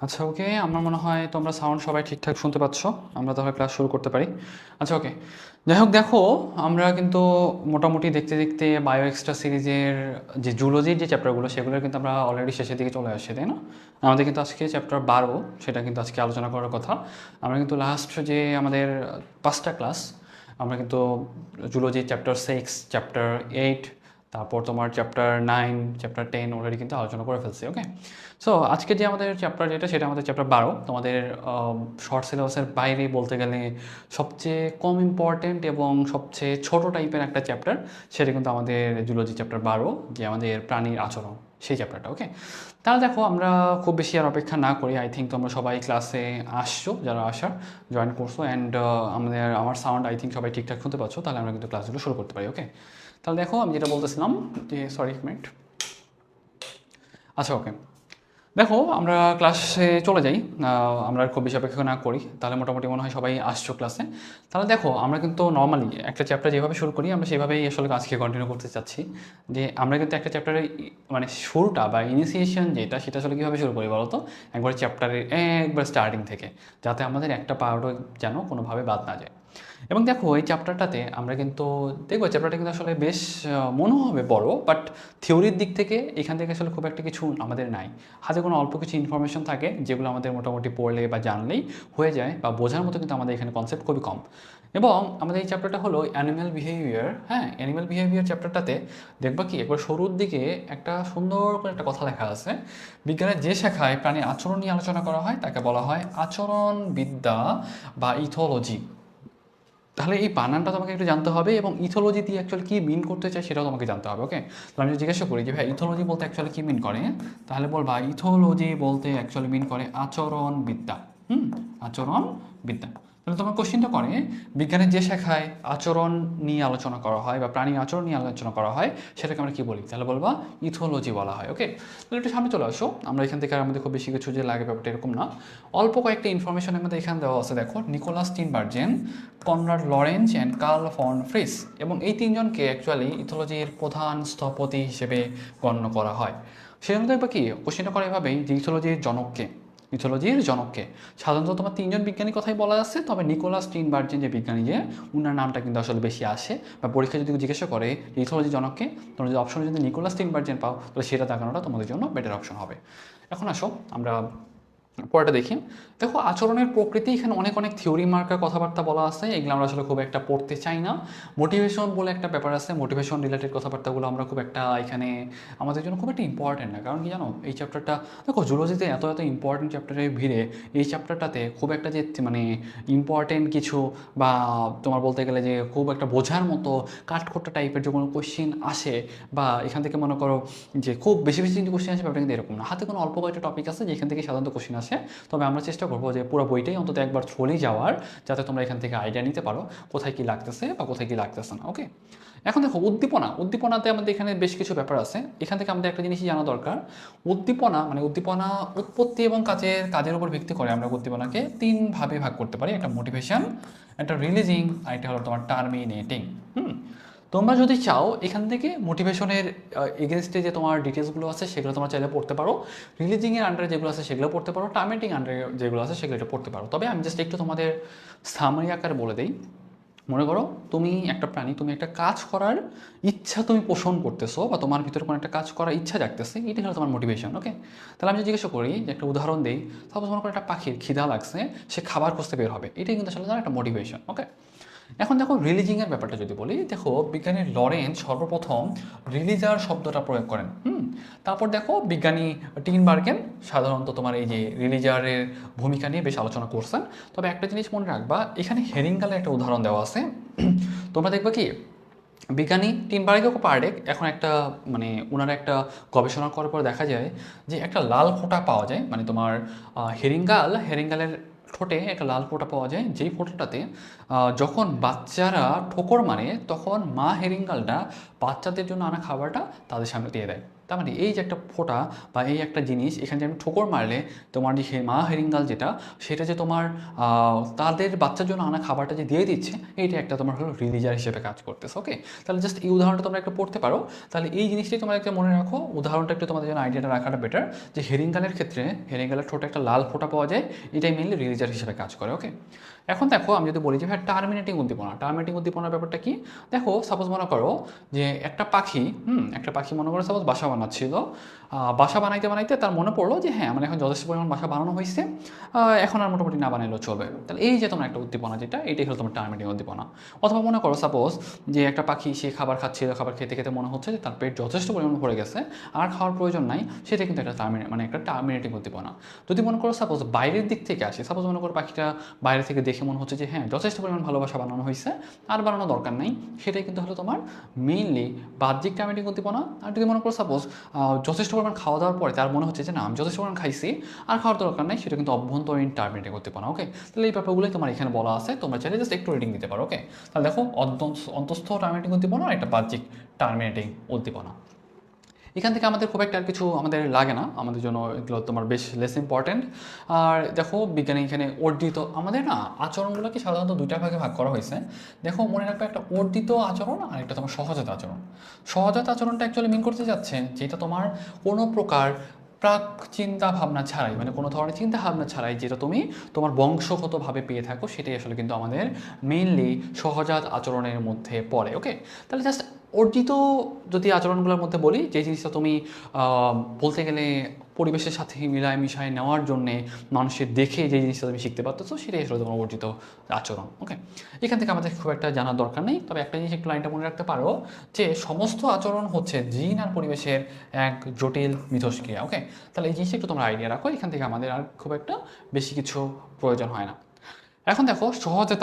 আচ্ছা ওকে, আমার মনে হয় তোমরা সাউন্ড সবাই ঠিকঠাক শুনতে পাচ্ছ। আমরা তাহলে ক্লাস শুরু করতে পারি। আচ্ছা ওকে, যাই হোক দেখো, আমরা কিন্তু মোটামুটি দেখতে দেখতে বায়ো এক্সট্রা সিরিজের যে জুলজির যে চ্যাপ্টারগুলো সেগুলোর কিন্তু আমরা অলরেডি শেষের দিকে চলে আসছি, তাই না? আমাদের কিন্তু আজকে চ্যাপ্টার 12, সেটা কিন্তু আজকে আলোচনা করার কথা। আমরা কিন্তু লাস্ট যে আমাদের 5টা ক্লাস আমরা কিন্তু জুলজি চ্যাপ্টার 6, চ্যাপ্টার 8, তারপর তোমার চ্যাপ্টার 9, চ্যাপ্টার 10 অলরেডি কিন্তু আলোচনা করে ফেলছি। ওকে, সো আজকে যে আমাদের চ্যাপ্টার যেটা সেটা আমাদের চ্যাপ্টার 12, তোমাদের শর্ট সিলেবাসের বাইরে বলতে গেলে সবচেয়ে কম ইম্পর্টেন্ট এবং সবচেয়ে ছোট টাইপের একটা চ্যাপ্টার, সেটা কিন্তু আমাদের জুলজি চ্যাপ্টার 12, যে আমাদের প্রাণীর আচরণ, সেই চ্যাপ্টারটা। ওকে, তাহলে দেখো আমরা খুব বেশি আর অপেক্ষা না করি, আই থিঙ্ক তোমরা সবাই ক্লাসে আসছো, যারা আসার জয়েন করছো, অ্যান্ড আমার সাউন্ড আই থিঙ্ক সবাই ঠিকঠাক শুনতে পাচ্ছ, তাহলে আমরা কিন্তু ক্লাসগুলো শুরু করতে পারি। ওকে, তাহলে দেখো আমি যেটা বলতেছিলাম যে, সরি এক মিনিট। আচ্ছা ওকে, দেখো আমরা ক্লাসে চলে যাই। আমরা আর খুব বেশি অপেক্ষা না করি, তাহলে মোটামুটি মনে হয় সবাই আসছো ক্লাসে। তাহলে দেখো আমরা কিন্তু নর্মালি একটা চ্যাপ্টার যেভাবে শুরু করি আমরা সেভাবেই আসলে আজকে কন্টিনিউ করতে চাচ্ছি। যে আমরা কিন্তু একটা চ্যাপ্টারের মানে শুরুটা বা ইনিশিয়েশন যেটা, সেটা আসলে কীভাবে শুরু করি বলো তো? একবার চ্যাপ্টারের একবার স্টার্টিং থেকে, যাতে আমাদের একটা পার্টও যেন কোনোভাবে বাদ না যায়। এবং দেখো এই চ্যাপ্টারটাতে আমরা কিন্তু দেখবো চ্যাপ্টারটা কিন্তু আসলে বেশ মনে হবে বড়, বাট থিওরির দিক থেকে এখান থেকে আসলে খুব একটা কিছু আমাদের নাই। হাতে কোনো অল্প কিছু ইনফরমেশন থাকে যেগুলো আমাদের মোটামুটি পড়লে বা জানলেই হয়ে যায়, বা বোঝার মতো কিন্তু আমাদের এখানে কনসেপ্ট খুবই কম। এবং আমাদের এই চ্যাপ্টারটা হলো অ্যানিম্যাল বিহেভিয়ার। হ্যাঁ, অ্যানিম্যাল বিহেভিয়ার চ্যাপ্টারটাতে দেখবা কি একবার শুরুর দিকে একটা সুন্দর করে একটা কথা লেখা আছে। বিজ্ঞানের যে শাখায় প্রাণীর আচরণ নিয়ে আলোচনা করা হয় তাকে বলা হয় আচরণবিদ্যা বা ইথোলজি। তাহলে এই বানানটা তোমাকে একটু জানতে হবে, এবং ইথোলজি দিয়ে অ্যাকচুয়ালি কী মিন করতে চাই সেটাও তোমাকে জানতে হবে। ওকে, তো আমি যদি জিজ্ঞাসা করি যে ভাই ইথোলজি বলতে অ্যাকচুয়ালি কী মিন করে, তাহলে বলবা ইথোলজি বলতে অ্যাকচুয়ালি মিন করে আচরণবিদ্যা। আচরণবিদ্যা। তাহলে তোমার কোশ্চেনটা করে বিজ্ঞানের যে শাখায় আচরণ নিয়ে আলোচনা করা হয় বা প্রাণীর আচরণ নিয়ে আলোচনা করা হয় সেটাকে আমরা কী বলি, তাহলে বলবা ইথোলজি বলা হয়। ওকে, তাহলে একটু সামনে চলে আসো। আমরা এখান থেকে আর আমাদের খুব বেশি কিছু যে লাগে ব্যাপারটা এরকম না। অল্প কয়েকটা ইনফরমেশন আমাদের এখানে দেওয়া আছে। দেখো, Nikolaas Tinbergen, Konrad Lorenz and Karl von Frisch, এবং এই তিনজনকে অ্যাকচুয়ালি ইথোলজির প্রধান স্থপতি হিসেবে গণ্য করা হয়। সেজন্য দেখবা কি কোশ্চেনটা করে এভাবেই যে ইথোলজির জনককে সাধারণত তোমার তিনজন বিজ্ঞানীর কথাই বলা আছে, তবে নিকোলাস টিনবার্জেন যে বিজ্ঞানী, যে উনার নামটা কিন্তু আসলে বেশি আসে, বা পরীক্ষা যদি জিজ্ঞাসা করে যে ইথোলজি জনককে, তোমরা যদি অপশনে যদি নিকোলাস টিনবার্জেন পাও তাহলে সেটা দেখানোটা তোমাদের জন্য বেটার অপশন হবে। এখন আসো আমরা পরেটা দেখি। দেখো, আচরণের প্রকৃতি, এখানে অনেক অনেক থিওরি মার্কার কথাবার্তা বলা আছে, এগুলো আমরা আসলে খুব একটা পড়তে চাই না। মোটিভেশন বলে একটা ব্যাপার আছে, মোটিভেশন রিলেটেড কথাবার্তাগুলো আমরা খুব একটা এখানে আমাদের জন্য খুব একটা ইম্পর্টেন্ট না। কারণ কি জানো, এই চ্যাপ্টারটা দেখো জুলজিতে এত এত ইম্পর্টেন্ট চ্যাপ্টারের ভিড়ে এই চ্যাপ্টারটাতে খুব একটা যে মানে ইম্পর্টেন্ট কিছু, বা তোমার বলতে গেলে যে খুব একটা বোঝার মতো কাঠখোট্টা টাইপের যে কোনো কোশ্চেন আসে, বা এখান থেকে মনে করো যে খুব বেশি বেশি কিন্তু কোশ্চেন আসে, ব্যাপারটা কিন্তু এরকম না। হাতে কোনো অল্প কয়েকটা টপিক আছে যেখান থেকে সাধারণত কোশ্চেন আসে, তবে আমরা চেষ্টা করবো যে পুরো বইটাই অন্তত একবার থ্রোলি যাওয়ার, যাতে তোমরা এখান থেকে আইডিয়া নিতে পারো কোথায় কী লাগতেছে বা কোথায় কী লাগতেছে না। ওকে, এখন দেখো উদ্দীপনাতে আমাদের এখানে বেশ কিছু ব্যাপার আছে। এখান থেকে আমাদের একটা জিনিসই জানা দরকার। উদ্দীপনা উৎপত্তি এবং কাজের উপর ভিত্তি করে আমরা উদ্দীপনাকে 3 ভাবে ভাগ করতে পারি: একটা মোটিভেশন, একটা রিলিজিং, আর একটা হলো তোমার টার্মিনেটিং। তোমরা যদি চাও এখান থেকে মোটিভেশনের এগেনস্টে যে তোমার ডিটেলসগুলো আছে সেগুলো তোমরা চাইলে পড়তে পারো, রিলিজিংয়ের আন্ডারে যেগুলো আছে সেগুলো পড়তে পারো, টার্মেটিং আন্ডারে যেগুলো আছে সেগুলো এটা পড়তে পারো। তবে আমি জাস্ট একটু তোমাদের সামারি আকারে বলে দিই। মনে করো তুমি একটা প্রাণী, তুমি একটা কাজ করার ইচ্ছা তুমি পোষণ করতেছো, বা তোমার ভিতরে কোনো একটা কাজ করার ইচ্ছা জাগতেছে, এটাই হলো তোমার মোটিভেশন। ওকে, তাহলে আমি জিজ্ঞাসা করি যে একটা উদাহরণ দিই, সাপোজ মনে করো একটা পাখির খিদা লাগছে, সে খাবার খুঁজতে বের হবে, এটাই কিন্তু আসলে তার একটা মোটিভেশন। ওকে, এখন দেখো রিলিজিংয়ের ব্যাপারটা যদি বলি, দেখো বিজ্ঞানী লরেন্স সর্বপ্রথম রিলিজার শব্দটা প্রয়োগ করেন। তারপর দেখো বিজ্ঞানী টিনবার্গেন সাধারণত তোমার এই যে রিলিজারের ভূমিকা নিয়ে বেশ আলোচনা করছেন। তবে একটা জিনিস মনে রাখবা, এখানে হেরিঙ্গালের একটা উদাহরণ দেওয়া আছে। তোমরা দেখবা কি বিজ্ঞানী টিনবার্গেও পার্ডেক এখন একটা মানে ওনারা একটা গবেষণা করার পর দেখা যায় যে একটা লাল ফোঁটা পাওয়া যায়, মানে তোমার হেরিঙ্গালের ঠোঁটে একটা লাল ফোঁটা পাওয়া যায়, যেই ফোঁটাটাতে যখন বাচ্চারা ঠোকর মারে তখন মা হেরিঙ্গালটা বাচ্চাদের জন্য আনা খাবারটা তাদের সামনে দিয়ে দেয়। তার মানে এই যে একটা ফোঁটা বা এই একটা জিনিস এখানে যে আমি ঠোকর মারলে তোমার যে মা হেরিঙ্গাল যেটা সেটা যে তোমার তাদের বাচ্চার জন্য আনা খাবারটা যে দিয়ে দিচ্ছে এইটা একটা তোমার হলো রিলিজার হিসেবে কাজ করতেছে। ওকে, তাহলে জাস্ট এই উদাহরণটা তোমরা একটা পড়তে পারো। তাহলে এই জিনিসটাই তোমরা একটা মনে রাখো, উদাহরণটা একটু তোমাদের জন্য আইডিয়াটা রাখাটা বেটার, যে হেরিঙ্গালের ক্ষেত্রে হেরিঙ্গালের ঠোঁটে একটা লাল ফোঁটা পাওয়া যায়, এটাই মেনলি রিলিজার হিসেবে কাজ করে। ওকে, এখন দেখো আমি যদি বলি যে ভাই টার্মিনেটিং উদ্দীপনার ব্যাপারটা কি। দেখো সাপোজ মনে করো যে একটা পাখি একটা পাখি মনে করো সাপোজ বাসা বানাচ্ছিল, বাসা বানাইতে বানাইতে তার মনে পড়লো যে হ্যাঁ আমার এখন যথেষ্ট পরিমাণ বাসা বানানো হয়েছে, এখন আর মোটামুটি না বানাইলেও চলবে। তাহলে এই যে তোমার একটা উদ্দীপনা যেটা, এটাই হলো তোমার টার্মিনেটিং উদ্দীপনা। অথবা মনে করো সাপোজ যে একটা পাখি সে খাবার খাচ্ছিল, খাবার খেতে খেতে মনে হচ্ছে যে তার পেট যথেষ্ট পরিমাণ ভরে গেছে, আর খাওয়ার প্রয়োজন নাই, সেটা কিন্তু একটা একটা টার্মিনেটিং উদ্দীপনা। যদি মনে করো সাপোজ বাইরের দিক থেকে আসে, সাপোজ মনে করো পাখিটা বাইরে থেকে দেখে মনে হচ্ছে যে হ্যাঁ যথেষ্ট পরিমাণ ভালোবাসা বানানো হয়েছে, আর বানানো দরকার নাই, সেটাই কিন্তু হলো তোমার মেইনলি বাহ্যিক টার্মিনেটিং উদ্দীপনা। আর যদি মনে করো সাপোজ যথেষ্ট পরিমাণ খাওয়া দাওয়ার পরে তার মনে হচ্ছে যে না আমি যথেষ্ট পরিমাণ খাইছি আর খাওয়ার দরকার নাই, সেটা কিন্তু অভ্যন্তরীণ টার্মিনেটিং উদ্দীপনা। ওকে, তাহলে এই ব্যাপারগুলোই তোমার এখানে বলা আছে, তোমরা চাইলে জাস্ট একটু রিডিং দিতে পারো। ওকে, তাহলে দেখো অন্তস্থ টার্মিনেটিং উদ্দীপনা আর একটা বাহ্যিক টার্মিনেটিং উদ্দীপনা। এখান থেকে আমাদের খুব একটা আর কিছু আমাদের লাগে না, আমাদের জন্য এগুলো তোমার বেশ লেস ইম্পর্টেন্ট। আর দেখো বিজ্ঞানী এখানে অর্জিত আমাদের না আচরণগুলোকে সাধারণত দুইটা ভাগে ভাগ করা হয়েছে। দেখো মনে রাখবে একটা অর্জিত আচরণ আর একটা তোমার সহজাত আচরণ। সহজাত আচরণটা অ্যাকচুয়ালি মিন করতে যাচ্ছে যেটা তোমার কোনো প্রকার প্রাক চিন্তা ভাবনা ছাড়াই, মানে কোনো ধরনের চিন্তা ভাবনা ছাড়াই যেটা তুমি তোমার বংশগতভাবে পেয়ে থাকো, সেটাই আসলে কিন্তু আমাদের মেইনলি সহজাত আচরণের মধ্যে পড়ে। ওকে, তাহলে জাস্ট অর্জিত যদি আচরণগুলোর মধ্যে বলি, যে জিনিসটা তুমি বলতে গেলে পরিবেশের সাথে মিলায় মিশায় নেওয়ার জন্যে মানুষের দেখে যে জিনিসটা তুমি শিখতে পারতেছো, সেটাই আসলে তোমার অর্জিত আচরণ। ওকে, এখান থেকে আমাদের খুব একটা জানার দরকার নেই, তবে একটা জিনিস একটু লাইনটা মনে রাখতে পারো যে সমস্ত আচরণ হচ্ছে জিন আর পরিবেশের এক জটিল মিথস্ক্রিয়া। ওকে, তাহলে এই জিনিসটা একটু তোমরা আইডিয়া রাখো, এখান থেকে আমাদের আর খুব একটা বেশি কিছু প্রয়োজন হয় না। এখন দেখো সহজাত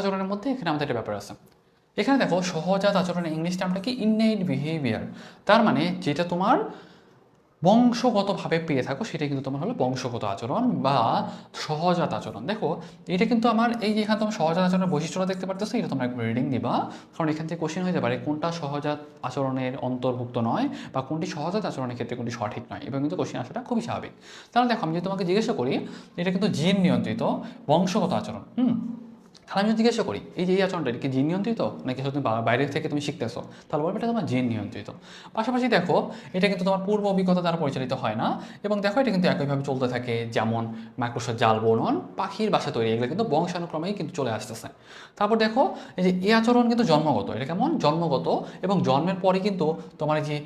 আচরণের মধ্যে এখানে আমাদের একটা ব্যাপার আছে। এখানে দেখো সহজাত আচরণের ইংলিশ টার্মটা কি, ইননেট বিহেভিয়ার। তার মানে যেটা তোমার বংশগতভাবে পেয়ে থাকো সেটা কিন্তু তোমার হলো বংশগত আচরণ বা সহজাত আচরণ। দেখো এটা কিন্তু আমার এই যে এখানে তোমার সহজাত আচরণের বৈশিষ্ট্যটা দেখতে পারতেছো, এটা তোমরা একবার রিডিং দিবা, কারণ এখান থেকে কোশ্চেন হতে পারে কোনটা সহজাত আচরণের অন্তর্ভুক্ত নয় বা কোনটি সহজাত আচরণের ক্ষেত্রে কোনটি সঠিক নয়, এবং কিন্তু কোশ্চেন আসাটা খুবই স্বাভাবিক। তাহলে দেখো আমি যদি তোমাকে জিজ্ঞাসা করি এটা কিন্তু জিন নিয়ন্ত্রিত বংশগত আচরণ, তাহলে আমি জিজ্ঞাসা করি এই যে এই আচরণটা এটা কি জিন নিয়ন্ত্রিত নাকি তুমি বাইরে থেকে তুমি শিখতেছো, তাহলে বলবে এটা তোমার জিন নিয়ন্ত্রিত। পাশাপাশি দেখো এটা কিন্তু তোমার পূর্ব অভিজ্ঞতা দ্বারা পরিচালিত হয় না, এবং দেখো এটা কিন্তু একইভাবে চলতে থাকে, যেমন মাকড়সার জাল বুনন, পাখির বাসা তৈরি, এগুলো কিন্তু বংশানুক্রমেই কিন্তু চলে আসতেছে। তারপর দেখো এই যে এই আচরণ কিন্তু জন্মগত, এটা কেমন জন্মগত, এবং জন্মের পরে কিন্তু তোমার এই যে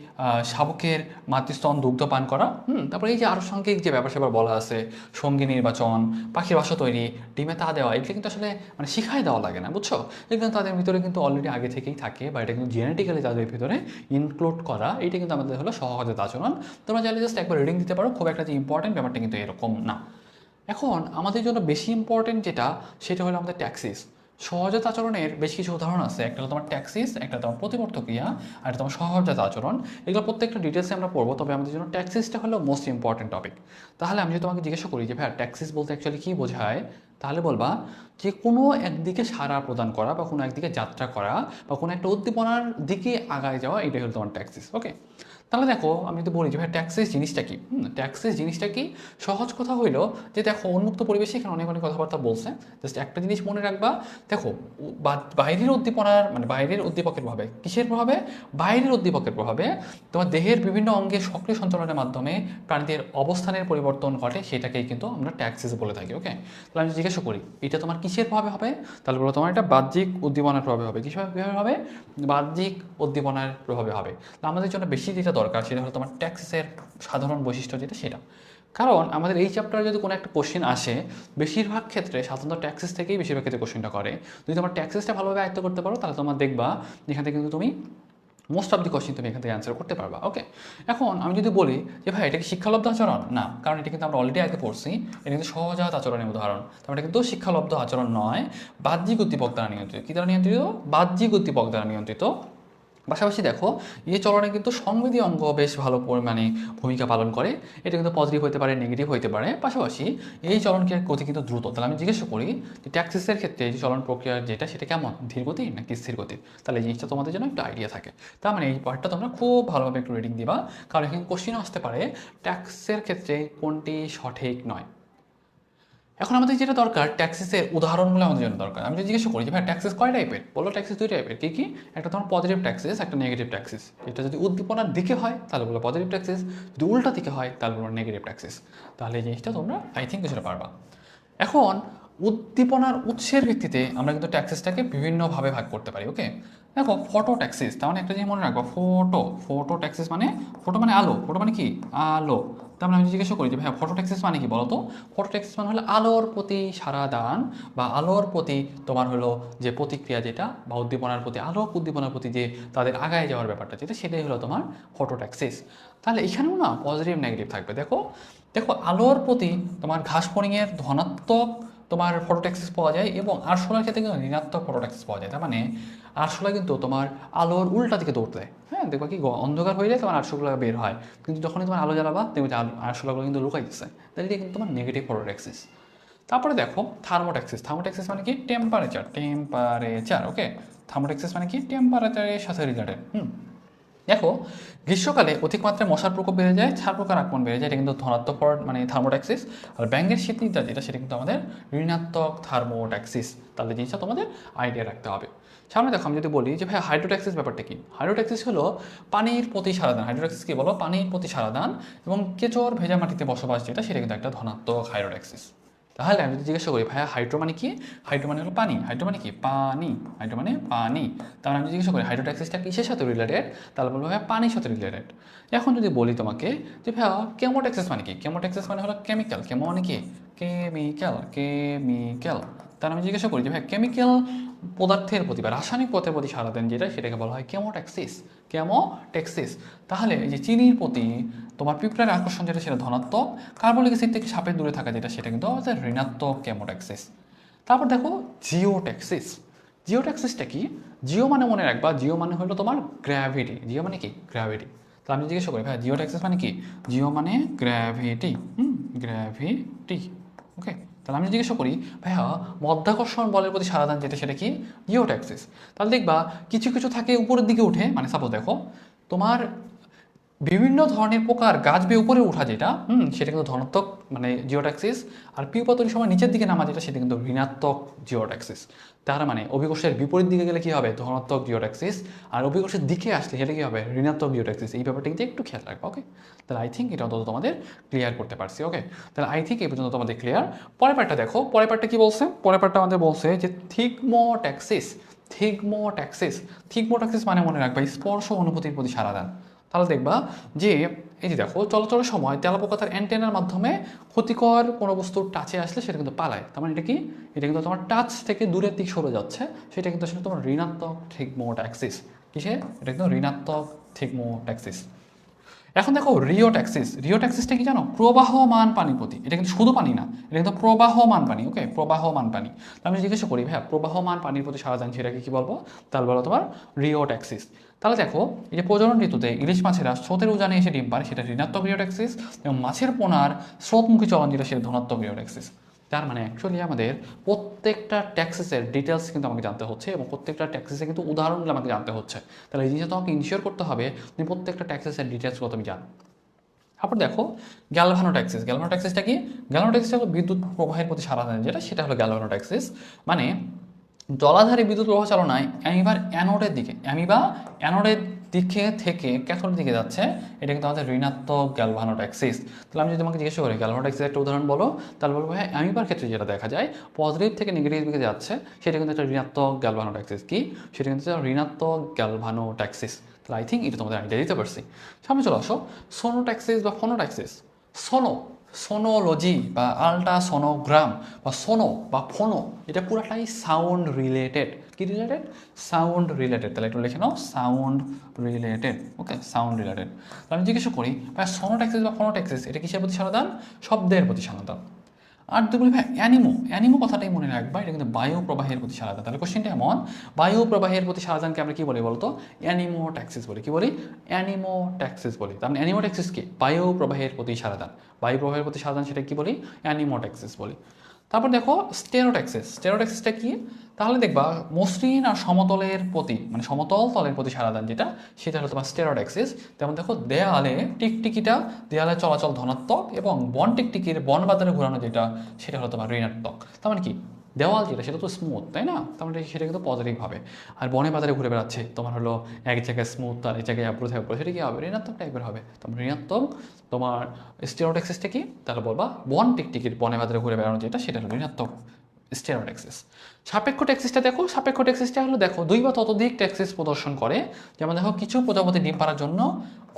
শাবকের মাতৃস্তন দুগ্ধ পান করা, তারপরে এই যে আনুষঙ্গিক যে ব্যাপার স্যাপার বলা আছে, সঙ্গী নির্বাচন, পাখির বাসা তৈরি, ডিমে তা দেওয়া, এগুলো কিন্তু আসলে মানে শিখাই দেওয়া লাগে না, বুঝছো, এগুলো তাদের ভিতরে কিন্তু অলরেডি আগে থেকেই থাকে, বা এটা কিন্তু জেনেটিক্যালি তাদের ভিতরে ইনক্লুড করা, এটা কিন্তু আমাদের হলো সহজাত আচরণ। তোমরা চাইলে জাস্ট একবার রিডিং দিতে পারো, খুব একটা যে ইম্পর্টেন্ট ব্যাপারটা কিন্তু এরকম না। এখন আমাদের জন্য বেশি ইম্পর্টেন্ট যেটা, সেটা হলো আমাদের ট্যাক্সিস। সহজাত আচরণের বেশ কিছু উদাহরণ আছে, একটা হলো তোমার ট্যাক্সিস, একটা তোমার প্রতিবর্ত ক্রিয়া, আর একটা তোমার সহজাত আচরণ। এগুলো প্রত্যেকটা ডিটেলসে আমরা পড়বো, তবে আমাদের জন্য ট্যাক্সিসটা হলো মোস্ট ইম্পর্টেন্ট টপিক। তাহলে আমি যদি তোমাকে জিজ্ঞাসা করি যে ভাই ট্যাক্সিস বলতে অ্যাকচুয়ালি কী বোঝায়, তাহলে বলবা যে কোনো একদিকে সাড়া প্রদান করা বা কোনো একদিকে যাত্রা করা বা কোনো একটা উদ্দীপনার দিকে আগায় যাওয়া, এটাই হলো তোমার ট্যাক্সিস। ওকে, তাহলে দেখো আমি যদি বলি যে ভাই ট্যাক্সিস জিনিসটা কি, ট্যাক্সিস জিনিসটা কি, সহজ কথা হইলো যে দেখো উন্মুক্ত পরিবেশে এখানে অনেক অনেক কথাবার্তা বলছে, জাস্ট একটা জিনিস মনে রাখবা, দেখো বাইরের উদ্দীপনার মানে বাইরের উদ্দীপকের প্রভাবে, কিসের প্রভাবে, বাইরের উদ্দীপকের প্রভাবে তোমার দেহের বিভিন্ন অঙ্গের সক্রিয় সঞ্চালনের মাধ্যমে প্রাণীদের অবস্থানের পরিবর্তন ঘটে, সেটাকেই কিন্তু আমরা ট্যাক্সিস বলে থাকি। ওকে, তাহলে আমি জিজ্ঞাসা করি এটা তোমার কিসের প্রভাবে হবে, তাহলে বলো তোমার এটা বাহ্যিক উদ্দীপনার প্রভাবে হবে। কিসের প্রভাবে হবে, বাহ্যিক উদ্দীপনার প্রভাবে হবে। তো আমাদের জন্য বেশি যেটা দরকার সেটা হলো তোমার ট্যাক্সিসের সাধারণ বৈশিষ্ট্য যেটা, সেটা কারণ আমাদের এই চ্যাপ্টারে যদি কোনো একটা কোশ্চেন আসে, বেশিরভাগ ক্ষেত্রে সাধারণত ট্যাক্সিস থেকেই বেশিরভাগ ক্ষেত্রে কোশ্চেনটা করে। যদি তোমার ট্যাক্সিসটা ভালোভাবে আয়ত্ত করতে পারো, তাহলে তোমার দেখবা যেখান থেকে কিন্তু তুমি মোস্ট অফ দি কোশ্চেন তুমি এখান থেকে অ্যান্সার করতে পারবা। ওকে, এখন আমি যদি বলি যে ভাই এটা কি শিক্ষালব্ধ আচরণ, না, কারণ এটা কিন্তু আমরা অলরেডি আগে পড়ছি, এটা কিন্তু সহজাত আচরণের উদাহরণ, তার এটা কিন্তু শিক্ষালব্ধ আচরণ নয়, বাহ্যিক উদ্দীপক দ্বারা নিয়ন্ত্রিত। কী দ্বারা নিয়ন্ত্রিত, বাহ্যিক উদ্দীপক দ্বারা নিয়ন্ত্রিত। পাশাপাশি দেখো এই চলনে কিন্তু সংবেদী অঙ্গ বেশ ভালো পরিমাণে ভূমিকা পালন করে। এটা কিন্তু পজিটিভ হতে পারে, নেগেটিভ হতে পারে। পাশাপাশি এই চলনক্রিয়ার গতি কিন্তু দ্রুত। তাহলে আমি জিজ্ঞাসা করি যে ট্যাক্সিসের ক্ষেত্রে এই যে চলন প্রক্রিয়া যেটা সেটা কেমন, ধীর গতি নাকি স্থির গতির? তাহলে এই জিনিসটা তোমাদের জন্য একটু আইডিয়া থাকে। তার মানে এই পার্টটা তোমরা খুব ভালোভাবে একটু রিডিং দিবা, কারণ এখানে কোশ্চেনও আসতে পারে ট্যাক্সের ক্ষেত্রে কোনটি সঠিক নয়। এখন আমাদের যেটা দরকার, ট্যাক্সিসের উদাহরণগুলো আমাদের জন্য দরকার। আমি যদি জিজ্ঞাসা করি যে ভাই ট্যাক্সিস কয় টাইপের, বললো ট্যাক্সিস দুই টাইপের। কী কী? একটা তোমার পজিটিভ ট্যাক্সিস, একটা নেগেটিভ ট্যাক্সিস। এটা যদি উদ্দীপনার দিকে হয় তাহলে বলো পজিটিভ ট্যাক্সিস, যদি উল্টা দিকে হয় তাহলে বলো নেগেটিভ ট্যাক্সিস। তাহলে এই জিনিসটা তোমরা আই থিঙ্ক কিছুটা পারবা। এখন উদ্দীপনার উৎসের ভিত্তিতে আমরা কিন্তু ট্যাক্সিসটাকে বিভিন্নভাবে ভাগ করতে পারি। ওকে, দেখো ফটো ট্যাক্সিস, তার মানে একটা জিনিস মনে রাখবো, ফটো ট্যাক্সিস মানে ফটো মানে আলো, ফটো মানে কি আলো। তার মানে আমি জিজ্ঞাসা করি যে ভাই ফটো ট্যাক্সিস মানে কি বলো তো? ফটো ট্যাক্সিস মানে হলো আলোর প্রতি সাড়া দান, বা আলোর প্রতি তোমার হলো যে প্রতিক্রিয়া যেটা, বা উদ্দীপনার প্রতি, আলোক উদ্দীপনার প্রতি যে তাদের আগায় যাওয়ার ব্যাপারটা যেটা, সেটাই হলো তোমার ফটো ট্যাক্সিস। তাহলে এখানেও না পজিটিভ নেগেটিভ থাকবে। দেখো দেখো আলোর প্রতি তোমার ঘাসফড়িংয়ের ধনাত্মক তোমার ফটোট্যাক্সিস পাওয়া যায়, এবং আরশোলার ক্ষেত্রে কিন্তু ঋণাত্মক ফটোট্যাক্সিস পাওয়া যায়। তার মানে আরশোলা কিন্তু তোমার আলোর উল্টা দিকে দৌড় দেয়। হ্যাঁ, দেখবা কি অন্ধকার হয়ে যায় তোমার আরশোলা বের হয়, কিন্তু যখনই তোমার আলো জ্বালাবা দেখবে যে আরশোলাগুলো কিন্তু লুকাইতেছে। তাহলে এটা কিন্তু তোমার নেগেটিভ ফটোট্যাক্সিস। তারপরে দেখো থার্মোট্যাক্সিস। থার্মোট্যাক্সিস মানে কি টেম্পারেচার। ওকে, থার্মোট্যাক্সিস মানে কি টেম্পারেচারের সাথে রিলেটেড। দেখো গ্রীষ্মকালে অধিক মাত্রায় মশার প্রকোপ বেড়ে যায়, ছার পোকার আক্রমণ বেড়ে যায়, এটা কিন্তু ধনাত্মক মানে থার্মোট্যাক্সিস। আর ব্যাঙের শীতনিদ্রা যেটা, সেটা কিন্তু আমাদের ঋণাত্মক থার্মোট্যাক্সিস। তাহলে জিনিসটা তোমাদের আইডিয়া রাখতে হবে। সামনে দেখো আমি যদি বলি যে ভাই হাইড্রোট্যাক্সিস ব্যাপারটা কি? হাইড্রোট্যাক্সিস হলো পানির প্রতি সারাদান। হাইড্রোট্যাক্সিস কি বলো? পানির প্রতি সারাদান এবং কেচর ভেজা মাটিতে বসবাস যেটা, সেটা কিন্তু একটা ধনাত্মক হাইড্রোট্যাক্সিস। তাহলে আমি যদি জিজ্ঞাসা করি ভাইয়া হাইড্রো মানে কি? হাইড্রো মানে হলো পানি। হাইড্রো মানে কি? পানি। হাইড্রো মানে পানি। তাহলে আমি জিজ্ঞাসা করি হাইড্রোট্যাক্সিসটা কিসের সাথে রিলেটেড? তাহলে বলবো ভাইয়া পানির সাথে রিলেটেড। এখন যদি বলি তোমাকে যে ভাইয়া কেমোট্যাক্সিস মানে কি? কেমোট্যাক্সিস মানে হলো কেমিক্যাল। কেমো মানে কি? কেমিক্যাল। তাহলে আমি জিজ্ঞাসা করি যে ভাই কেমিক্যাল পদার্থের প্রতি বা রাসায়নিক পদার্থের প্রতি সারা দেন যেটা, সেটাকে বলা হয় কেমোট্যাক্সিস। কেমোট্যাক্সিস। তাহলে এই যে চিনির প্রতি তোমার পিঁপড়ার আকর্ষণ যেটা, সেটা ধনাত্মক। কার্বনিক অ্যাসিড থেকে সাপের দূরে থাকা যেটা, সেটা কিন্তু আমাদের ঋণাত্মক কেমোট্যাক্সিস। তারপর দেখো জিওট্যাক্সিস। জিওট্যাক্সিসটা কি? জিও মানে মনে রাখবা, জিও মানে হলো তোমার গ্র্যাভিটি। জিও মানে কি? গ্র্যাভিটি। তো আমি জিজ্ঞাসা করি ভাই জিওট্যাক্সিস মানে কি? জিও মানে গ্র্যাভিটি। গ্র্যাভিটি। ওকে, তাহলে আমি জিজ্ঞাসা করি ভাইয়া মধ্যাকর্ষণ বলের প্রতি সারাদান যেটা, সেটা কি? জিওট্যাক্সিস। তাহলে দেখবা কিছু কিছু থাকে উপরের দিকে উঠে, মানে সাপোজ দেখো তোমার বিভিন্ন ধরনের পোকার গাছ বেয়ে উপরে ওঠা যেটা, সেটা কিন্তু ধনাত্মক মানে জিওট্যাক্সিস। আর পিউপাতরির সময় নিচের দিকে নামা যেটা, সেটা কিন্তু ঋণাত্মক জিওট্যাক্সিস। তার মানে অভিকর্ষের বিপরীত দিকে গেলে কি হবে? ধনাত্মক জিওট্যাক্সিস। আর অভিকর্ষের দিকে আসলে সেটা কি হবে? ঋণাত্মক জিওট্যাক্সিস। এই ব্যাপারটা কিন্তু একটু খেয়াল রাখবো। ওকে, তাহলে আই থিঙ্ক এটা অন্তত তোমাদের ক্লিয়ার করতে পারছি। ওকে, তাহলে আই থিঙ্ক এই পর্যন্ত তোমাদের ক্লিয়ার। পরের পার্টটা দেখো, পরের পার্টটা কি বলছে? পরের পার্টটা আমাদের বলছে যে থিগমোট্যাক্সিস। থিগমোট্যাক্সিস। থিগমোট্যাক্সিস মানে মনে রাখবা স্পর্শ অনুভূতির প্রতি সারাদান। তাহলে দেখবা যে এই যে দেখো চলাচলের সময় তেলাপোকা তার অ্যান্টেনার মাধ্যমে ক্ষতিকর কোনো বস্তুর টাচে আসলে সেটা কিন্তু পালায়। তার মানে এটা কি? এটা কিন্তু তোমার টাচ থেকে দূরের দিক সরে যাচ্ছে, সেটা কিন্তু আসলে তোমার ঋণাত্মক থিগমোট্যাক্সিস। কিসের? এটা কিন্তু ঋণাত্মক থিগমোট্যাক্সিস। এখন দেখো রিওট্যাক্সিস। রিওট্যাক্সিসটা কি জানো? প্রবাহমান পানির প্রতি। এটা কিন্তু শুধু পানি না, এটা কিন্তু প্রবাহমান পানি। ওকে, প্রবাহমান পানি। আমি জিজ্ঞাসা করি ভাইয়া প্রবাহমান পানির প্রতি সারা যান সেটাকে কি বলবো? তাহলে বলো তোমার রিওট্যাক্সিস। তাহলে দেখো এই যে প্রজনন ঋতুতে ইলিশ মাছেরা স্রোতের উজানে এসে ডিম পারে, সেটা ঋণাত্মক রিওট্যাক্সিস। এবং মাছের পোনার স্রোতমুখী চলন যেটা, সেটা ধনাত্মক রিওট্যাক্সিস। তার মানে অ্যাকচুয়ালি আমাদের প্রত্যেকটা ট্যাক্সিসের ডিটেলস কিন্তু আমাকে জানতে হচ্ছে, এবং প্রত্যেকটা ট্যাক্সিসে কিন্তু উদাহরণগুলো আমাকে জানতে হচ্ছে। তাহলে এই জিনিসটা তোমাকে ইনশিওর করতে হবে যে প্রত্যেকটা ট্যাক্সিসের ডিটেলসগুলো তুমি জানো। তারপর দেখো গ্যালভানোট্যাক্সিস। গ্যালভানোট্যাক্সিসটা কি? গ্যালভানোট্যাক্সিস হলো বিদ্যুৎ প্রবাহের প্রতি সারা দেন যেটা, সেটা হলো গ্যালভানোট্যাক্সিস। মানে জলাধারে বিদ্যুৎ প্রবাহ চালনায় অ্যামিবা অ্যানোডের দিকে থেকে ক্যাথোডের দিকে যাচ্ছে, এটা কিন্তু আমাদের ঋণাত্মক গ্যালভানোট্যাক্সিস। তাহলে আমি যদি তোমাকে জিজ্ঞেস করি গ্যালভানোট্যাক্সিস একটা উদাহরণ বলো, তাহলে বলবো হ্যাঁ অ্যামিবার ক্ষেত্রে যেটা দেখা যায় পজিটিভ থেকে নেগেটিভ দিকে যাচ্ছে, সেটা কিন্তু একটা ঋণাত্মক গ্যালভানোট্যাক্সিস। কি? সেটা কিন্তু ঋণাত্মক গ্যালভানোট্যাক্সিস। তাহলে আই থিঙ্ক এটা তোমাদের আইডিয়া দিতে পারছি। সামনে চলে আসো সোনোট্যাক্সিস বা ফোনোট্যাক্সিস। সোনোলজি বা আল্ট্রাসোনোগ্রাম বা সোনো বা ফোনো, এটা পুরাটাই সাউন্ড রিলেটেড। কি রিলেটেড? Sound related. তাহলে একটু লিখে নাও সাউন্ড রিলেটেড। ওকে, সাউন্ড রিলেটেড। আমি জিজ্ঞাসা করি ভাই সোনোট্যাক্সিস বা ফোনোট্যাক্সিস এটা কিসের প্রতি সারাদান? শব্দের প্রতি সারাদান। আর যদি বলি ভাই অ্যানিমো, অ্যানিমো কথাটাই মনে রাখবা, এটা কিন্তু বায়ু প্রবাহের প্রতি সারাদান। তাহলে কোশ্চেনটা এমন, বায়ু প্রবাহের প্রতি সারাদানকে আমরা কি বলি বলতো? অ্যানিমোট্যাক্সিস বলি। কি বলি? অ্যানিমোট্যাক্সিস বলি। তার মানে অ্যানিমোট্যাক্সিস কি? বায়ু প্রবাহের প্রতি সারাদান। বায়ু প্রবাহের প্রতি সারাদান সেটা কি বলি? অ্যানিমোট্যাক্সিস বলি। তারপর দেখো স্টেরোট্যাক্সিস। স্টেরোট্যাক্সিসটা কি? তাহলে দেখবা মসৃণ আর সমতলের প্রতি, মানে সমতল তলের প্রতি সারাদান যেটা, সেটা হলো তোমার স্টেরোট্যাক্সিস। যেমন দেখো দেয়ালে টিকটিকিটা, দেয়ালে চলাচল ধনাত্মক এবং বন টিকটিকির বন বাজারে ঘোরানো যেটা, সেটা হলো তোমার ঋণাত্মক। তার মানে কি? দেওয়াল যেটা সেটা তো স্মুথ, তাই না? তার মানে সেটা কিন্তু পজিটিভ হবে। আর বনে বাজারে ঘুরে বেড়াচ্ছে, তোমার হলো এক জায়গায় স্মুথ আর এক জায়গায় অ্যাপ্রোচ অ্যাপ্রোচ, সেটা কি হবে? ঋণাত্মক টাইপের হবে। তোমার ঋণাত্মক তোমার স্টেরোট্যাক্সিসটা কি? তাহলে বলবা বন টিকটিকির বনে বাজারে ঘুরে বেড়ানো যেটা, সেটা হলো ঋণাত্মক স্টেরোট্যাক্সিস। সাপেক্ষ ট্যাক্সিসটা দেখো, সাপেক্ষ ট্যাক্সিসটা হলো দেখো দুই বা ততোধিক ট্যাক্সিস প্রদর্শন করে। যেমন দেখো কিছু প্রজাপতি ডিম পাড়ার জন্য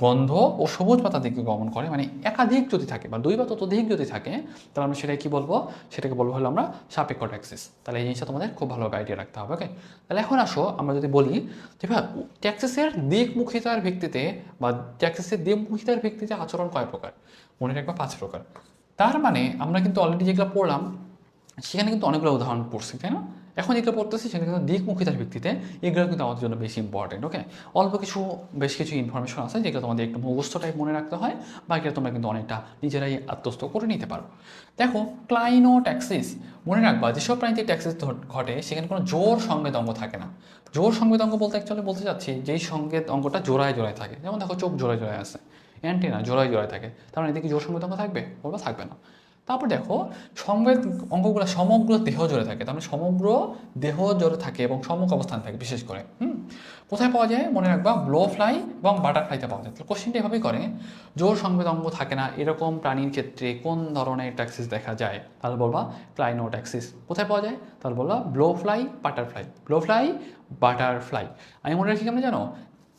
গন্ধ ও সবুজ পাতা দিকে গমন করে, মানে একাধিক যদি থাকে বা দুই বা ততোধিক যদি থাকে, তাহলে আমরা সেটাকে কি বলবো? সেটাকে বলবো হলো আমরা সাপেক্ষ ট্যাক্সিস। তাহলে এই জিনিসটা তোমাদের খুব ভালোভাবে আইডিয়া রাখতে হবে। ওকে, তাহলে এখন আসো আমরা যদি বলি যে ভাই ট্যাক্সিসের দিকমুখিতার ভিত্তিতে বা ট্যাক্সিসের দিকমুখিতার ভিত্তিতে আচরণ কয় প্রকার? মনে রাখবা 5 প্রকার। তার মানে আমরা কিন্তু অলরেডি যেগুলো পড়লাম সেখানে কিন্তু অনেকগুলো উদাহরণ পড়ছি, তাই না? এখন যেগুলো পড়তেছি সেখানে কিন্তু দিকমুখিতার ভিত্তিতে, এগুলো কিন্তু আমাদের জন্য বেশি ইম্পর্টেন্ট। ওকে, অল্প কিছু বেশ কিছু ইনফরমেশন আছে যেগুলো তোমাদের একটু মুখস্থ টাইপ মনে রাখতে হয়, বাকিটা তোমরা কিন্তু অনেকটা নিজেরাই আত্মস্থ করে নিতে পারো। দেখো ক্লাইনোট্যাক্সিস, মনে রাখবা যেসব প্রাণীতে ট্যাক্সিস ঘটে সেখানে কোনো জোর সংবেদ অঙ্গ থাকে না। জোর সংবেদ অঙ্গ বলতে অ্যাকচুয়ালি বলতে চাচ্ছি যেই সংকেত অঙ্গটা জোড়ায় জোড়ায় থাকে। যেমন দেখো চোখ জোড়ায় জোড়ায় আছে, অ্যান্টেনা জোড়ায় জোড়ায় থাকে, তার মানে এদিকে জোর সংবেদ অঙ্গ থাকবে? বলবা থাকবে না। তারপর দেখো সংবেদ অঙ্গগুলো সমগ্র দেহ জুড়ে থাকে, তার মানে সমগ্র দেহ জুড়ে থাকে এবং সম্মুখ অবস্থান থাকে বিশেষ করে। কোথায় পাওয়া যায়? মনে রাখবা ব্লো ফ্লাই এবং বাটারফ্লাইতে পাওয়া যায়। তাহলে কোশ্চেনটা এভাবেই করে, জোর সংবেদ অঙ্গ থাকে না এরকম প্রাণীর ক্ষেত্রে কোন ধরনের ট্যাক্সিস দেখা যায়? তাহলে বলবা ক্লাইনোট্যাক্সিস। কোথায় পাওয়া যায়? তাহলে বলবা blow fly, butterfly. Blow fly, butterfly. আমি মনে রাখি কেমন জানো?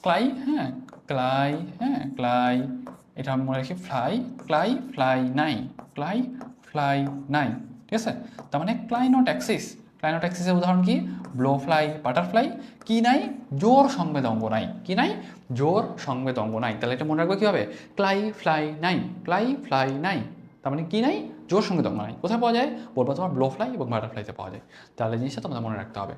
ক্লাই, হ্যাঁ ক্লাই, হ্যাঁ ক্লাই, এটা আমি মনে রাখি ফ্লাই, ক্লাই, ফ্লাই নাই, ক্লাই, ফ্লাই নাই। ঠিক আছে? তার মানে ক্লাইনোট্যাক্সিস। ক্লাইনোট্যাক্সিসের উদাহরণ কি? Blow fly, butterfly. কি নাই? জোর সংবেদ অঙ্গ নাই। কি নাই? জোর সংবেদ অঙ্গ নাই। তাহলে এটা মনে রাখবে কি হবে? ক্লাই, ফ্লাই নাই, ক্লাই, ফ্লাই নাই। তার মানে কি নাই? জোর সংবেদ অঙ্গ নাই। কোথায় পাওয়া যায়? বলবো তোমার ব্লো ফ্লাই এবং বাটারফ্লাইতে পাওয়া যায়। তাহলে জিনিসটা তোমাদের মনে রাখতে হবে।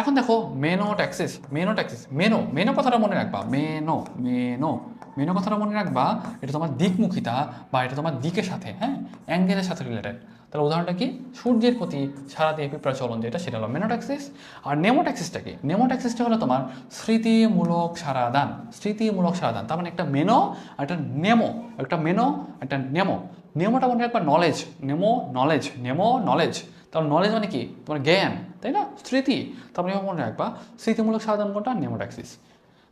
এখন দেখো মেনোট্যাক্সিস। মেনোট্যাক্সিস, মেনো, মেনো কথাটা মনে রাখবা। মেনো, মেনো, মেনো কথাটা মনে রাখবা। এটা তোমার দিকমুখিতা বা এটা তোমার দিকের সাথে, হ্যাঁ অ্যাঙ্গেলের সাথে রিলেটেড। তাহলে উদাহরণটা কি? সূর্যের প্রতি সারাদিন পিঁপড়া চলন যেটা, সেটা হলো মেনোট্যাক্সিস। আর নেমোট্যাক্সিসটা কি? নেমোট্যাক্সিসটা হলো তোমার স্মৃতিমূলক সারাদান। স্মৃতিমূলক সারাদান, তার মানে একটা মেনো আর একটা নেমো, একটা মেনো একটা নেমো। নেমোটা মনে রাখবা নলেজ, নেমো নলেজ, নেমো নলেজ। তাহলে নলেজ মানে কি? তোমার জ্ঞান, তাই না? স্মৃতি। তারপরে মনে রাখবা স্মৃতিমূলক সাধারণ কোনটা? নেমোট্যাক্সিস।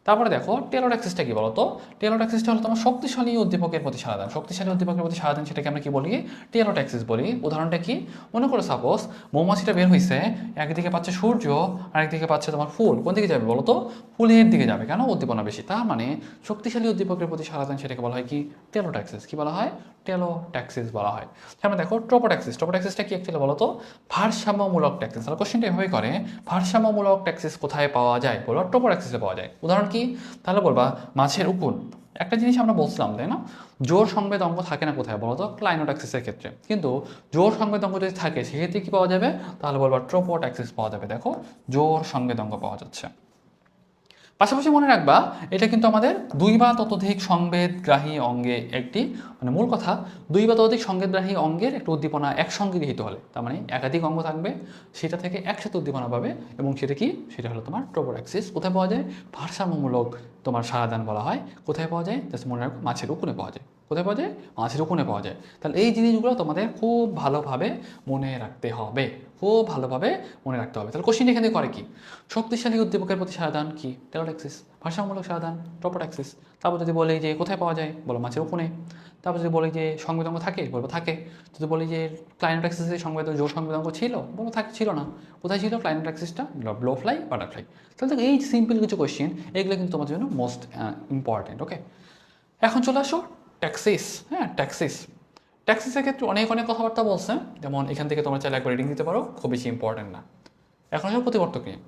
তারপরে দেখো টেলোট্যাক্সিসটা কি বলতো? টেলোট্যাক্সিসটা হলো তোমার শক্তিশালী উদ্দীপকের প্রতি সারাদান। শক্তিশালী উদ্দীপকের প্রতি সারাদান সেটাকে আমরা কি বলি? টেলোট্যাক্সিস বলি। উদাহরণটা কি? মনে করো সাপোজ মৌমাছিটা বের হয়েছে, একদিকে পাচ্ছে সূর্য আর একদিকে পাচ্ছে তোমার ফুল। কোন দিকে যাবে বলো তো? ফুলের দিকে যাবে। কেন? উদ্দীপনা বেশি। তার মানে শক্তিশালী উদ্দীপকের প্রতি সারাদান সেটাকে বলা হয় কি? টেলোট্যাক্সিস। কি বলা হয়? টেলোট্যাক্সিস বলা হয়। সামনে দেখো ট্রোপোট্যাক্সিস। ট্রোপোট্যাক্সিসটা কি অ্যাকচুয়ালি বলো তো? ভারসাম্যমূলক ট্যাক্সিস। তাহলে কোশ্চেনটা এভাবে করে, ভারসাম্যমূলক ট্যাক্সিস কোথায় পাওয়া যায়? বলো ট্রোপোট্যাক্সিসে পাওয়া যায়। উদাহরণ কি? তাহলে বলবা মাছের উকুন। একটা জিনিস আমরা বলছিলাম, তাই না? জোর সংবেদ অঙ্গ থাকে না কোথায় বলো তো? ক্লাইনোট্যাক্সিসের ক্ষেত্রে। কিন্তু জোর সংবেদ অঙ্গ যদি থাকে সেক্ষেত্রে কি পাওয়া যাবে? তাহলে বলবা ট্রোপোট্যাক্সিস পাওয়া যাবে। দেখো জোর সংবেদ অঙ্গ পাওয়া যাচ্ছে। পাশাপাশি মনে রাখবা এটা কিন্তু আমাদের দুই বা ততোধিক সংবেদগ্রাহী অঙ্গে একটি, মানে মূল কথা, দুই বা ততোধিক সংবেদগ্রাহী অঙ্গের একটা উদ্দীপনা একসঙ্গে গৃহীত হলে, তার মানে একাধিক অঙ্গ থাকবে, সেটা থেকে একসাথে উদ্দীপনা পাবে, এবং সেটা কি? সেটা হলো তোমার ট্রোপোট্যাক্সিস। কোথায় পাওয়া যায়? ভারসাম্যমূলক তোমার সারাদান বলা হয়। কোথায় পাওয়া যায়? জাস্ট মনে রাখো মাছের উকুনে পাওয়া যায়। কোথায় পাওয়া যায়? মাছের উকুনে পাওয়া যায়। তাহলে এই জিনিসগুলো তোমাদের খুব ভালোভাবে মনে রাখতে হবে, খুব ভালোভাবে মনে রাখতে হবে। তাহলে কোশ্চিন এখানে করে কি? শক্তিশালী উদ্দীপকের প্রতি সারাদান কি? টেলোট্যাক্সিস। ভারসাম্যমূলক সারাদান ট্রোপোট্যাক্সিস। তারপর যদি বলি যে কোথায় পাওয়া যায়? বলো মাছের উকুনে। তারপর যদি বলি যে সংবেদ অঙ্গ থাকে, বলবো থাকে। যদি বলি যে ক্লাইনোট্যাক্সিসের সংবেদ জোর সংবেদ অঙ্গ ছিল, বলবো থাকে ছিল না। কোথায় ছিল ক্লাইনোট্যাক্সিসটা? Blow fly, butterfly. তাহলে দেখো এই সিম্পল কিছু কোয়েশ্চেন, এগুলো কিন্তু তোমার জন্য মোস্ট ইম্পর্টেন্ট। ওকে, এখন চলে আসো ট্যাক্সিস। হ্যাঁ ট্যাক্সিস, ট্যাক্সিসের ক্ষেত্রে অনেক অনেক কথাবার্তা বলছে, যেমন এখান থেকে তোমরা চাইলে একবার রিডিং দিতে পারো, খুব বেশি ইম্পর্টেন্ট না। এখন আসো প্রতিবর্তক নিয়ে।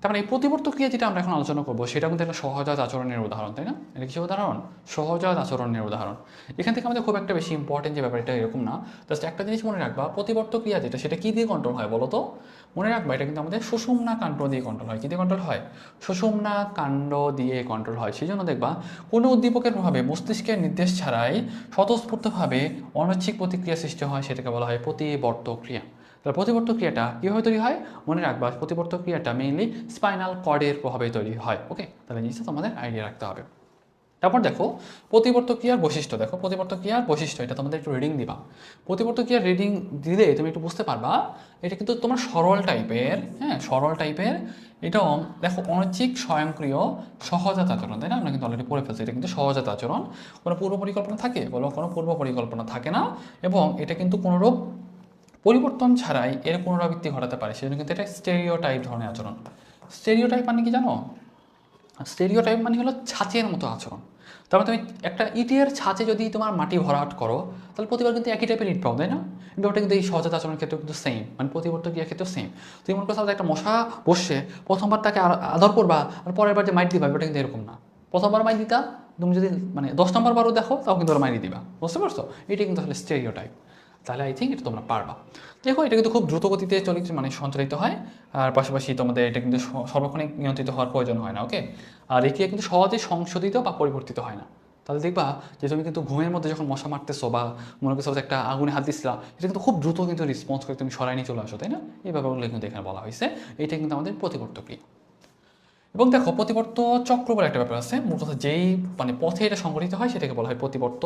তার মানে এই প্রতিবর্তক ক্রিয়া যেটা আমরা এখন আলোচনা করবো সেটা কিন্তু একটা সহজাত আচরণের উদাহরণ, তাই না? এটা কিসের উদাহরণ? সহজাত আচরণের উদাহরণ। এখান থেকে আমাদের খুব একটা বেশি ইম্পর্টেন্ট যে ব্যাপার এটা এরকম না। জাস্ট একটা জিনিস মনে রাখবা, প্রতিবর্তক ক্রিয়া যেটা সেটা কী দিয়ে কন্ট্রোল হয় বলো তো? মনে রাখবা এটা কিন্তু আমাদের সুষুম্না কাণ্ড দিয়ে কন্ট্রোল হয়। কী দিয়ে কন্ট্রোল হয়? সুষুম্না কাণ্ড দিয়ে কন্ট্রোল হয়। সেই জন্য দেখবা কোনো উদ্দীপকের প্রভাবে মস্তিষ্কের নির্দেশ ছাড়াই স্বতঃস্ফূর্তভাবে অনৈচ্ছিক প্রতিক্রিয়া সৃষ্টি হয়, সেটাকে বলা হয় প্রতিবর্তক ক্রিয়া। তাহলে প্রতিবর্তক ক্রিয়াটা কীভাবে তৈরি হয় মনে রাখবা, প্রতিবর্তক ক্রিয়াটা মেইনলি স্পাইনাল কর্ডের প্রভাবে তৈরি হয়। ওকে, তাহলে জিনিসটা তোমাদের আইডিয়া রাখতে হবে। তারপর দেখো প্রতিবর্তক ক্রিয়ার বৈশিষ্ট্য, দেখো প্রতিবর্তক ক্রিয়ার বৈশিষ্ট্য এটা তোমাদের একটু রিডিং দিবা। প্রতিবর্তক ক্রিয়ার রিডিং দিলে তুমি একটু বুঝতে পারবা এটা কিন্তু তোমার সরল টাইপের, হ্যাঁ সরল টাইপের। এটাও দেখো অনৈচ্ছিক স্বয়ংক্রিয় সহজাত আচরণ, তাই না? আমরা কিন্তু অলরেডি পড়ে ফেলছি এটা কিন্তু সহজাত আচরণ। কোনো পূর্ব পরিকল্পনা থাকে বলো? কোনো পূর্ব পরিকল্পনা থাকে না, এবং এটা কিন্তু কোনোরূপ পরিবর্তন ছাড়াই এর পুনরাবৃত্তি ঘটাতে পারে। সেজন্য কিন্তু এটা স্টেরিওটাইপ ধরনের আচরণ। স্টেরিওটাইপ মানে কি জানো? স্টেরিওটাইপ মানে হলো ছাঁচের মতো আচরণ। তারপরে তুমি একটা ইটের ছাঁচে যদি তোমার মাটি ভরাট করো তাহলে প্রতিবার কিন্তু একই টাইপের ইট পাও, তাই না? কিন্তু ওটা কিন্তু এই সহজাত আচরণের ক্ষেত্রে কিন্তু সেম, মানে প্রতিবর্তক ক্রিয়ার ক্ষেত্রেও সেম। তুমি মনে করছো একটা মশা বসছে, প্রথমবার তাকে আদর করবা আর পরের বার যে মাইট দিবা ওটা কিন্তু এরকম না। প্রথমবার মাইট দিতা, তুমি যদি মানে 10 নম্বর বারও দেখো তাও কিন্তু ওরা মাইট দিবা, বুঝতে পারছো? এটা কিন্তু আসলে স্টেরিওটাইপ। তাহলে আই থিঙ্ক এটা তোমরা পারবা। দেখো এটা কিন্তু খুব দ্রুত গতিতে মানে সঞ্চালিত হয়, আর পাশাপাশি তোমাদের এটা কিন্তু সর্বক্ষণিক নিয়ন্ত্রিত হওয়ার প্রয়োজন হয় না। ওকে, আর এই ক্রিয়া কিন্তু সহজে সংশোধিত বা পরিবর্তিত হয় না। তাহলে দেখবা যে তুমি কিন্তু ঘুমের মধ্যে যখন মশা মারতেছো বা মনে করছো একটা আগুনে হাত দিচ্ছিলা, এটা কিন্তু খুব দ্রুত কিন্তু রেসপন্স করে তুমি সরাই নিয়ে চলে আসো, তাই না? এই ব্যাপারগুলো কিন্তু এখানে বলা হয়েছে। এটা কিন্তু আমাদের প্রতিবর্তক ক্রিয়া। এবং দেখো প্রতিবর্ত চক্র বলে একটা ব্যাপার আছে, মূলত যেই মানে পথে এটা সংঘটিত হয় সেটাকে বলা হয় প্রতিবর্ত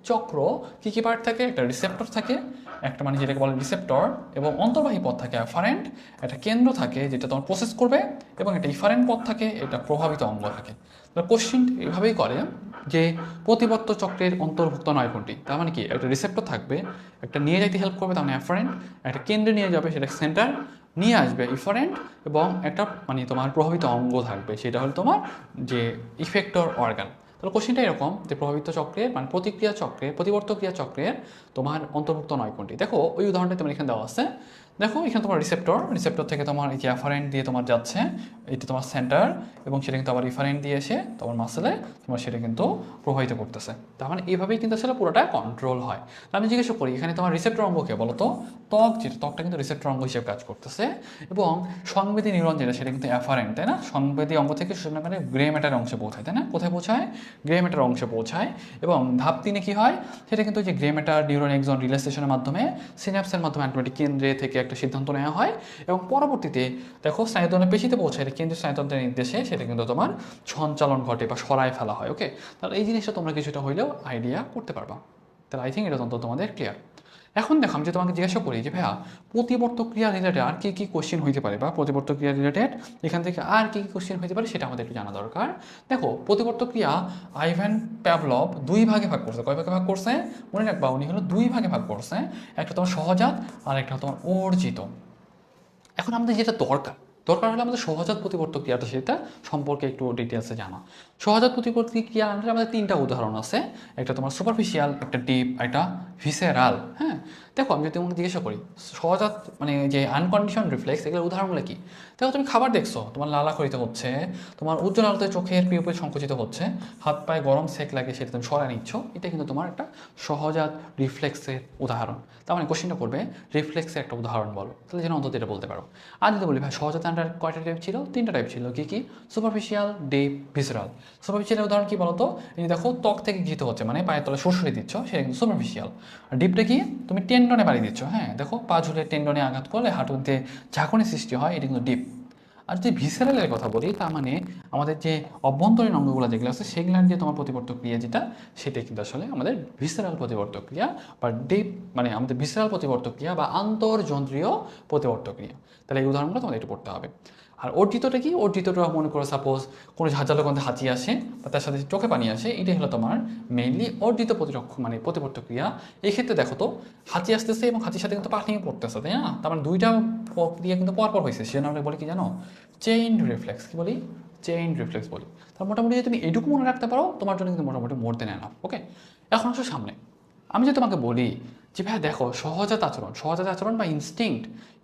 চক্র। কী কী পার্ট থাকে? একটা রিসেপ্টর থাকে, একটা মানে যেটাকে বলে রিসেপ্টর, এবং অন্তর্বাহী পথ থাকে অ্যাফারেন্ট, একটা কেন্দ্র থাকে যেটা তোমার প্রসেস করবে, এবং একটা ইফারেন্ট পথ থাকে, এটা প্রভাবিত অঙ্গ থাকে। কোশ্চিন এইভাবেই করে যে প্রতিবর্ত চক্রের অন্তর্ভুক্ত নয় কোনটি। তার মানে কি একটা রিসেপ্টর থাকবে, একটা নিয়ে যাইতে হেল্প করবে তার মানে অ্যাফারেন্ট, একটা কেন্দ্রে নিয়ে যাবে সেটা সেন্টার, নিয়ে আসবে ইফারেন্ট, এবং একটা মানে তোমার প্রভাবিত অঙ্গ থাকবে সেটা হলো তোমার যে ইফেক্টর অর্গান। তাহলে কোশ্চেনটা এরকম যে প্রভাবিত চক্রের মানে প্রতিক্রিয়া চক্রের প্রতিবর্ত ক্রিয়া চক্রের তোমার অন্তর্ভুক্ত নয় কোনটি। দেখো ওই উদাহরণটা তোমার এখানে দেওয়া আছে। দেখো এখানে তোমার রিসেপ্টর থেকে তোমার এই যে অ্যাফারেন্ট দিয়ে তোমার যাচ্ছে, এটা তোমার সেন্টার, এবং সেটা কিন্তু আবার রিফারেন্ট দিয়ে এসে তোমার মাসেলে তোমার সেটা কিন্তু প্রভাবিত করতেছে। তার মানে এইভাবেই কিন্তু আসলে পুরোটা কন্ট্রোল হয়। আমি জিজ্ঞেস করি এখানে তোমার রিসেপ্টর অঙ্গকে বলো তো? ত্বক, যেটা ত্বকটা কিন্তু রিসেপ্টর অঙ্গ হিসেবে কাজ করতেছে, এবং সংবেদী নিউরন যেটা সেটা কিন্তু অ্যাফারেন্ট, তাই না? সংবেদী অঙ্গ থেকে সূচনা করে গ্রে ম্যাটার অংশে পৌঁছায়, তাই না? কোথায় পৌঁছায়? গ্রে ম্যাটার অংশে পৌঁছায়। এবং ধাপ 3-এ কী হয়? সেটা কিন্তু যে গ্রে ম্যাটার নিউরন এক্সন রিলেশনের মাধ্যমে সিনাপসের মাধ্যমে অ্যান্টিবায়োটিক কেন্দ্রে থেকে একটা সিদ্ধান্ত নেওয়া হয়, এবং পরবর্তীতে দেখো স্নায়ুতন্ত্রের পেশিতে পৌঁছায়, কেন্দ্রীয় স্নায়ুতন্ত্রের নির্দেশে সেটা কিন্তু তোমার সঞ্চালন ঘটে বা সরায় ফেলা হয়। ওকে, তাহলে এই জিনিসটা তোমরা কিছুটা হইলেও আইডিয়া করতে পারবা। তাহলে আই থিঙ্ক এটা অন্তত তোমাদের ক্লিয়ার। এখন দেখো আমি যে তোমাকে জিজ্ঞাসা করি যে ভাইয়া প্রতিবর্তক ক্রিয়া রিলেটেড আর কী কী কোশ্চেন হইতে পারে, বা প্রতিবর্তক ক্রিয়া রিলেটেড এখান থেকে আর কী কী কোশ্চেন হইতে পারে সেটা আমাদের একটু জানা দরকার। দেখো প্রতিবর্তক ক্রিয়া আইভান প্যাভলভ 2 ভাগে ভাগ করছে। কয় ভাগে ভাগ করছে মনে রাখবা? উনি হলো 2 ভাগে ভাগ করছে, একটা তোমার সহজাত আর একটা তোমার অর্জিত। এখন আমাদের যেটা দরকার হলো আমাদের সহজাত প্রতিবর্তক ক্রিয়াটা সেটা সম্পর্কে একটু ডিটেলসে জানা। সহজাত প্রতিবর্তক ক্রিয়া আমাদের 3টা উদাহরণ আছে, একটা তোমার সুপারফিশিয়াল, একটা ডিপ, একটা ভিসেরাল। হ্যাঁ, দেখো আমি যদি তোমাকে জিজ্ঞাসা করি সহজাত মানে যে আনকন্ডিশন রিফ্লেক্স এগুলোর উদাহরণগুলো কি? দেখো তুমি খাবার দেখছো, তোমার লালাখরিত হচ্ছে, তোমার উজ্জ্বল আলোতে চোখের পিউপিল সংকুচিত হচ্ছে, হাত পায়ে গরম সেক লাগে সেটা তুমি সরায় নিচ্ছ, এটা কিন্তু তোমার একটা সহজাত রিফ্লেক্সের উদাহরণ। তার মানে কোশ্চেনটা করবে রিফ্লেক্সের একটা উদাহরণ বলো, তাহলে যেন অন্তত এটা বলতে পারো। আর যদি বলি ভাই সহজাত আন্ডার কয়টা টাইপ ছিল? 3টা টাইপ ছিল। কি কি? Superficial, deep, visceral. সুপারফিশিয়ালের উদাহরণ কি বলতো? এই দেখো ত্বক থেকে ঘিত হচ্ছে মানে পায়ের তলে সরসরে দিচ্ছ, সেটা কিন্তু সুপারফিশিয়াল। আর ডিপটা কি? তুমি টেন্ডনে বাড়ি দিচ্ছ, হ্যাঁ দেখো পা ঝুলে টেন্ডনে আঘাত করলে হাঁটুতে ঝাঁকুনি সৃষ্টি হয়, এটা কিন্তু ডিপ। আর যদি ভিসেরালের কথা বলি তার মানে আমাদের যে অভ্যন্তরীণ অঙ্গগুলো যেগুলো আছে সেগুলোর যে তোমার প্রতিবর্তক ক্রিয়া যেটা সেটাই কিন্তু আসলে আমাদের ভিসেরাল প্রতিবর্তক ক্রিয়া বা ডিপ মানে আমাদের ভিসেরাল প্রতিবর্তক ক্রিয়া বা আন্তর্যন্ত্রীয় প্রতিবর্তক ক্রিয়া। তাহলে এই উদাহরণগুলো তোমাদের একটু পড়তে হবে। আর অর্জিতটা কি? অর্জিতটা মনে করো সাপোজ কোনো ঝাঁঝালো গন্ধে হাঁচি আসে বা তার সাথে চোখে পানি আসে, এটাই হলো তোমার মেইনলি অর্জিত মানে প্রতিবর্তক ক্রিয়া। এই ক্ষেত্রে দেখো তো হাঁচি আসতেছে এবং হাঁচির সাথে কিন্তু পানিও পড়তেছে, তাই না? তার মানে 2টা ক্রিয়া কিন্তু পরপর হয়েছে, সেজন্য আমরা বলি কি জানো? Chain reflex. কি বলি? চেইন রিফ্লেক্স বলি। তার মোটামুটি যদি তুমি এটুকু মনে রাখতে পারো তোমার জন্য কিন্তু মোটামুটি মোর দেন এনাফ। ওকে, এখন আসো সামনে। আমি যদি তোমাকে বলি যে ভাই দেখো সহজাত আচরণ বা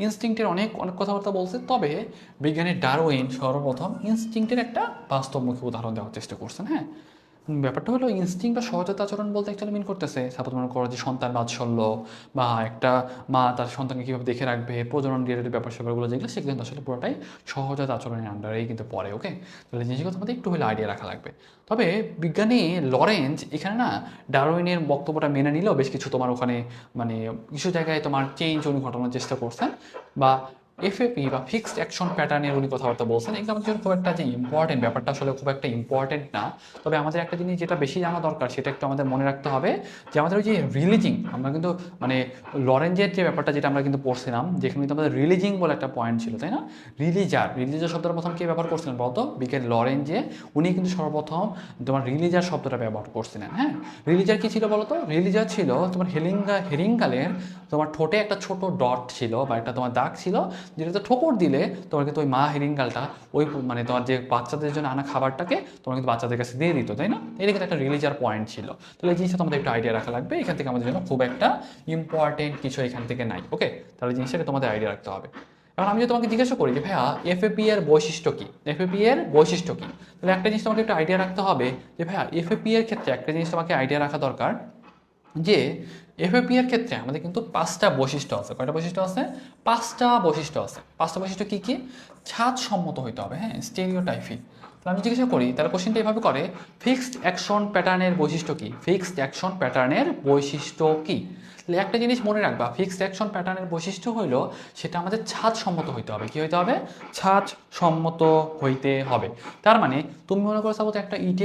ইনস্টিংক্টের অনেক অনেক কথাবার্তা বলছে, তবে বিজ্ঞানী ডারউইন সর্বপ্রথম ইনস্টিংক্টের একটা বাস্তবমুখী উদাহরণ দেওয়ার চেষ্টা করছেন। হ্যাঁ, ব্যাপারটা হলো ইনস্টিং বা সহজাত আচরণ বলতে অ্যাকচুয়ালি মিন করতেছে সাপোজ মনে করো যে সন্তান বাৎসল্য বা একটা মা তার সন্তানকে কীভাবে দেখে রাখবে, প্রজনন রিলেটেড ব্যাপার স্যাপারগুলো যেগুলো সেগুলো কিন্তু আসলে পুরোটাই সহজাত আচরণের আন্ডারেই কিন্তু পড়ে। ওকে, তাহলে জিনিসগুলো তোমাদের একটু হলে আইডিয়া রাখা লাগবে। তবে বিজ্ঞানী লরেন্জ এখানে না ডারউইনের বক্তব্যটা মেনে নিলেও বেশ কিছু তোমার ওখানে মানে কিছু জায়গায় তোমার চেঞ্জ উনি ঘটানোর চেষ্টা করছেন, বা এফএপি বা ফিক্সড অ্যাকশন প্যাটার্নের উনি কথাবার্তা বলছেন। এগুলো আমাদের জন্য খুব একটা যে ইম্পর্টেন্ট ব্যাপারটা আসলে খুব একটা ইম্পর্টেন্ট না। তবে আমাদের একটা জিনিস যেটা বেশি জানা দরকার সেটা একটু আমাদের মনে রাখতে হবে যে আমাদের ওই যে রিলিজিং, আমরা কিন্তু মানে লরেঞ্জের যে ব্যাপারটা যেটা আমরা কিন্তু পড়ছিলাম, যেখানে কিন্তু আমাদের রিলিজিং বলে একটা পয়েন্ট ছিল, তাই না? রিলিজার শব্দটা প্রথম কে ব্যবহার করছিলেন বলতো? বিজ্ঞানী লরেঞ্জে, উনি কিন্তু সর্বপ্রথম তোমার রিলিজার শব্দটা ব্যবহার করছিলেন। হ্যাঁ, রিলিজার কি ছিল বলতো? রিলিজার ছিল তোমার হেরিঙ্গালের তোমার ঠোঁটে একটা ছোট ডট ছিল বা একটা তোমার দাগ ছিল, যেটাতে ঠোকর দিলে তোমার কিন্তু ওই মা হেরিঙ্গালটা ওই মানে তোমার যে বাচ্চাদের জন্য আনা খাবারটাকে তোমার কিন্তু বাচ্চাদের কাছে দিয়ে দিত, তাই না? এটা কিন্তু একটা রিলিজার পয়েন্ট ছিল। তাহলে এই জিনিসটা তোমাদের একটু আইডিয়া রাখা লাগবে। এখান থেকে আমাদের জন্য খুব একটা ইম্পর্টেন্ট কিছু এখান থেকে নাই। ওকে, তাহলে জিনিসটাকে তোমাদের আইডিয়া রাখতে হবে। এখন আমি যদি তোমাকে জিজ্ঞাসা করি যে ভাইয়া এফএপি এর বৈশিষ্ট্য কী, তাহলে একটা জিনিস তোমাকে একটু আইডিয়া রাখতে হবে যে ভাইয়া এফএপি এর ক্ষেত্রে একটা জিনিস তোমাকে আইডিয়া রাখা দরকার যে এফএপি এর ক্ষেত্রে আমাদের কিন্তু 5টা বৈশিষ্ট্য আছে। কয়টা বৈশিষ্ট্য আছে? 5টা বৈশিষ্ট্য আছে। 5টা বৈশিষ্ট্য কী কী? ছাদসম্মত হইতে হবে, হ্যাঁ, স্টেরিওটাইপিং। তাহলে আমি জিজ্ঞাসা করি, তাহলে কোশ্চেনটা এভাবে করে, ফিক্সড অ্যাকশন প্যাটার্নের বৈশিষ্ট্য কী? তাহলে একটা জিনিস মনে রাখবা, ফিক্সড অ্যাকশন প্যাটার্নের বৈশিষ্ট্য হইল সেটা আমাদের ছাদসম্মত হইতে হবে। কী হইতে হবে? ছাদসম্মত হইতে হবে। তার মানে তুমি মনে করো সাপোজ একটা ইট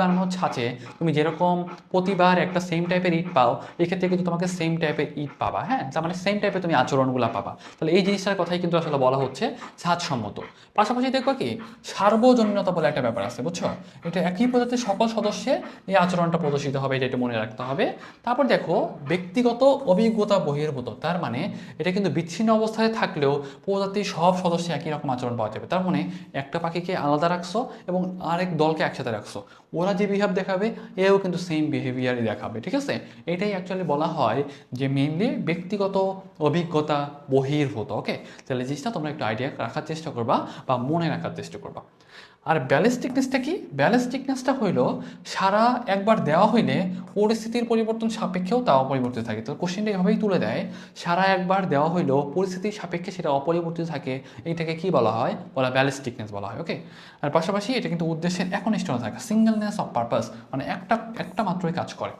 বানানোর ছাঁচে তুমি যেরকম প্রতিবার একটা সেম টাইপের ইট পাও, এক্ষেত্রে কিন্তু তোমাকে সেম টাইপের ইট পাবা। হ্যাঁ, তার মানে সেম টাইপের তুমি আচরণগুলো পাবা। তাহলে এই জিনিসটার কথাই কিন্তু আসলে বলা হচ্ছে ছাদসম্মত। পাশাপাশি দেখবা কি সার্বজনীনতা বলে একটা ব্যাপার আছে, বুঝছো? এটা একই প্রজাতির সকল সদস্যের এই আচরণটা প্রদর্শিত হবে, এটা মনে রাখতে হবে। তারপর দেখো ব্যক্তিগত অভিজ্ঞতা বহির্ভূত, তার মানে এটা কিন্তু বিচ্ছিন্ন অবস্থায় থাকলেও প্রজাতির সব সদস্য একই রকম আচরণ পাওয়া যাবে। তার মানে একটা পাখিকে আলাদা রাখছো এবং আরেক দলকে একসাথে রাখছো, ওরা যে বিহেভ দেখাবে এও কিন্তু সেম বিহেভিয়ারই দেখাবে। ঠিক আছে, এটাই অ্যাকচুয়ালি বলা হয় যে মেইনলি ব্যক্তিগত অভিজ্ঞতা বহির্ভূত। ওকে, তাহলে জিনিসটা তোমরা একটু আইডিয়া রাখার চেষ্টা করবা বা মনে রাখার চেষ্টা করবা। আর ব্যালিস্টিকনেসটা কি? ব্যালিস্টিকনেসটা হইল সারা একবার দেওয়া হইলে পরিস্থিতির পরিবর্তন সাপেক্ষেও তা অপরিবর্তিত থাকে। তো কোশ্চেনটা এভাবেই তুলে দেয়, সারা একবার দেওয়া হইলেও পরিস্থিতির সাপেক্ষে সেটা অপরিবর্তিত থাকে, এইটাকে কি বলা হয়? ব্যালিস্টিকনেস বলা হয়। ওকে, আর পাশাপাশি এটা কিন্তু উদ্দেশ্যের একনিষ্ঠতা থাকে, সিঙ্গেলনেস অফ পারপাস, মানে একটা মাত্রই কাজ করে।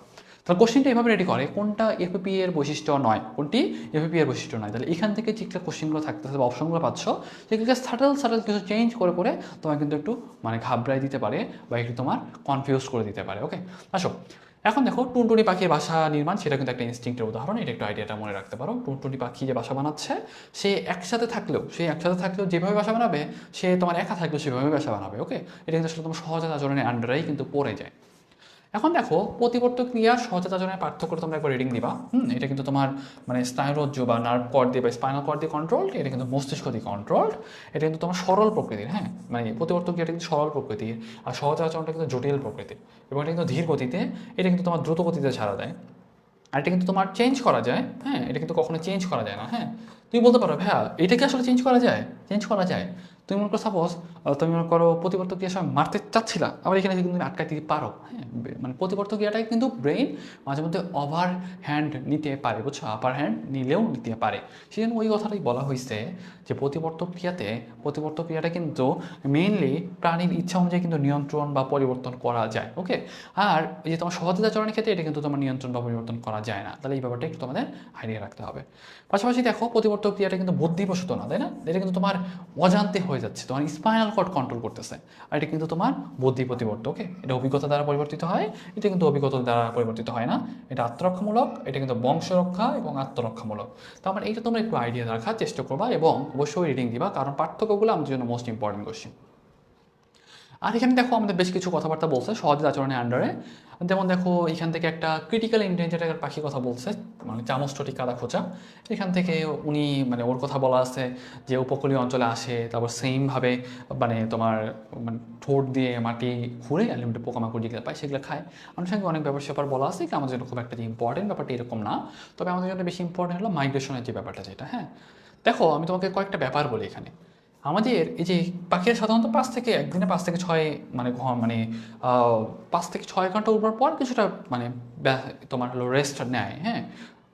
তাহলে কোশ্চেনটা এভাবে রেডি করে কোনটা এফএপি এর বৈশিষ্ট্য নয়, কোনটি এফএপি এর বৈশিষ্ট্য নয়। তাহলে এখান থেকে যেগুলো কোশ্চেনগুলো থাকতেছে বা অপশনগুলো পাচ্ছ, সেগুলোকে সাটল কিছু চেঞ্জ করে তোমার কিন্তু একটু মানে ঘাবড়াই দিতে পারে বা একটু তোমার কনফিউজ করে দিতে পারে। ওকে, আসো এখন দেখো টুনটুনি পাখির বাসা নির্মাণ, সেটা কিন্তু একটা ইনস্টিংক্টের উদাহরণ। এটা একটু আইডিয়াটা মনে রাখতে পারো। টুনটুনি পাখি যে বাসা বানাচ্ছে, সে একসাথে থাকলেও যেভাবে বাসা বানাবে, সে তোমার একা থাকলেও সেভাবে বাসা বানাবে। ওকে, এটা কিন্তু আসলে তোমার সহজাত আচরণের আন্ডারেই কিন্তু পড়ে যায়। এখন দেখো প্রতিবর্ত ক্রিয়া সহজাত আচরণের পার্থক্য তোমরা একবার রিডিং দিবা। এটা কিন্তু তোমার মানে স্নায়ুরজ্জু বা নার্ভ কর্ড দিয়ে বা স্পাইনাল কর্ড দিয়ে কন্ট্রোল, এটা কিন্তু মস্তিষ্ক দিয়ে কন্ট্রোল। এটা কিন্তু তোমার সরল প্রকৃতির, হ্যাঁ, মানে প্রতিবর্ত ক্রিয়াটা কিন্তু সরল প্রকৃতির, আর সহজাত আচরণটা কিন্তু জটিল প্রকৃতির, এবং এটা কিন্তু ধীর গতিতে, এটা কিন্তু তোমার দ্রুত গতিতে ছাড়া দেয়। আর এটা কিন্তু তোমার চেঞ্জ করা যায়, হ্যাঁ, এটা কিন্তু কখনো চেঞ্জ করা যায় না। হ্যাঁ, তুমি বলতে পারো ভাইয়া এটা কি আসলে চেঞ্জ করা যায়? চেঞ্জ করা যায়। তুমি মনে করো সাপোজ তুমি মনে করো প্রতিবর্ত ক্রিয়ার সময় মারতে চাচ্ছিলা, আবার এখানে কিন্তু তুমি আটকাতে পারো। হ্যাঁ, মানে প্রতিবর্ত ক্রিয়াটাই কিন্তু ব্রেন মাঝে মধ্যে ওভার হ্যান্ড নিতে পারে, বুঝছো? আপার হ্যান্ড নিলেও নিতে পারে। সেই জন্য ওই কথাটাই বলা হয়েছে যে প্রতিবর্ত ক্রিয়াটা কিন্তু মেইনলি প্রাণীর ইচ্ছা অনুযায়ী কিন্তু নিয়ন্ত্রণ বা পরিবর্তন করা যায়। ওকে, আর এই যে তোমার সহজাত আচরণের ক্ষেত্রে এটা কিন্তু তোমার নিয়ন্ত্রণ বা পরিবর্তন করা যায় না। তাহলে এই ব্যাপারটা একটু তোমাদের আইডিয়া রাখতে হবে। পাশাপাশি দেখো প্রতিবর্ত ক্রিয়াটা কিন্তু বুদ্ধিবশত না, তাই না? এটা কিন্তু তোমার অজান্তে হয়ে যাচ্ছে, তোমার স্পাইনাল কর্ড কন্ট্রোল করতেছে, আর এটা কিন্তু তোমার বুদ্ধি প্রতিবর্ত। ওকে, এটা অভিজ্ঞতা দ্বারা পরিবর্তিত হয়, এটা কিন্তু অভিজ্ঞতা দ্বারা পরিবর্তিত হয় না। এটা আত্মরক্ষামূলক, এটা কিন্তু বংশরক্ষা এবং আত্মরক্ষামূলক। তার মানে এইটা তোমরা একটু আইডিয়া রাখার চেষ্টা করবা এবং অবশ্যই রিডিং দিবা, কারণ পার্থক্যগুলো আমাদের জন্য মোস্ট ইম্পর্টেন্ট কোশ্চেন। আর এখানে দেখো আমাদের বেশ কিছু কথাবার্তা বলছে সহজ আচরণের আন্ডারে। যেমন দেখো এখান থেকে একটা ক্রিটিক্যাল ইন্টেলিজেন্ট পাখির কথা বলছে, মানে চামচটি কাদা খোঁচা। এখান থেকে উনি মানে ওর কথা বলা আছে যে উপকূলীয় অঞ্চলে আসে, তারপর সেমভাবে মানে তোমার মানে ঠোঁট দিয়ে মাটি খুঁড়ে আনলিমিটেড পোকামাকড় যেগুলো পায় সেগুলো খায়। আনুষঙ্গিক অনেক ব্যাপার স্যাপার বলা আছে, আমাদের জন্য খুব একটা যে ইম্পর্টেন্ট ব্যাপারটা এরকম না। তবে আমাদের জন্য বেশি ইম্পর্টেন্ট হলো মাইগ্রেশনের যে ব্যাপারটা যেটা। হ্যাঁ, দেখো আমি তোমাকে কয়েকটা ব্যাপার বলি এখানে। আমাদের এই যে পাখিরা সাধারণত 5 থেকে 6 মানে মানে 5 থেকে 6 ঘন্টা উড়বার পর কিছুটা মানে তোমার হলো রেস্ট নেয়। হ্যাঁ,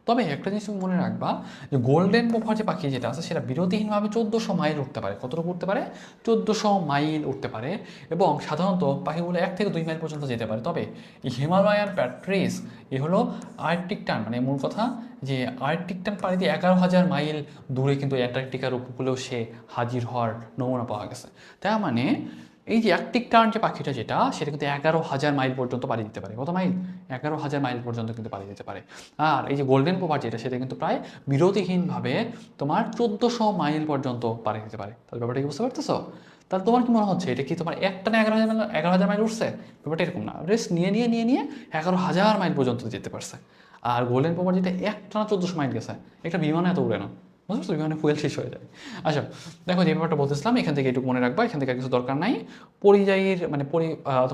তবে একটা জিনিস তুমি মনে রাখবা যে গোল্ডেন পোফার যে পাখি যেটা আছে সেটা বিরতিহীনভাবে 1400 মাইল উঠতে পারে। কতটুকু উঠতে পারে? 1400 মাইল উঠতে পারে। এবং সাধারণত পাখিগুলো 1 থেকে 2 মাইল পর্যন্ত যেতে পারে। তবে এই হিমালয়ান প্যাট্রিস এ হলো আর্কটিক টান, মানে মূল কথা যে আর্কটিক টান পাড়ি দিয়ে 11,000 মাইল দূরে কিন্তু অ্যান্টার্কটিকার উপকূলেও সে হাজির হওয়ার নমুনা পাওয়া গেছে। তার মানে এই যে আর্কটিক টার্ন যে পাখিটা যেটা সেটা কিন্তু 11,000 মাইল পর্যন্ত পাড়ি দিতে পারে। কত মাইল? 11,000 মাইল পর্যন্ত কিন্তু পাড়ি দিতে পারে। আর এই যে গোল্ডেন পোপার যেটা সেটা কিন্তু প্রায় বিরতিহীনভাবে তোমার 1400 মাইল পর্যন্ত পাড়ি দিতে পারে। তাহলে ব্যাপারটা কি বুঝতে পারতেছো? তাহলে তোমার কি মনে হচ্ছে এটা কি তোমার একটানা 11,000 মাইল উঠছে? ব্যাপারটা এরকম না, রেস্ট নিয়ে 11,000 মাইল পর্যন্ত যেতে পারছে। আর গোল্ডেন পোপার যেটা একটানা 1400 মাইল গেছে, একটা বিমানে এত উড়ে না, বুঝতে পারছো? বিমানে ফুয়েল শেষ হয়ে যায়। আচ্ছা, দেখো যে ব্যাপারটা বলতেছিলাম এখান থেকে একটু মনে রাখবা, এখান থেকে আর কিছু দরকার নাই। পরিযায়ীর মানে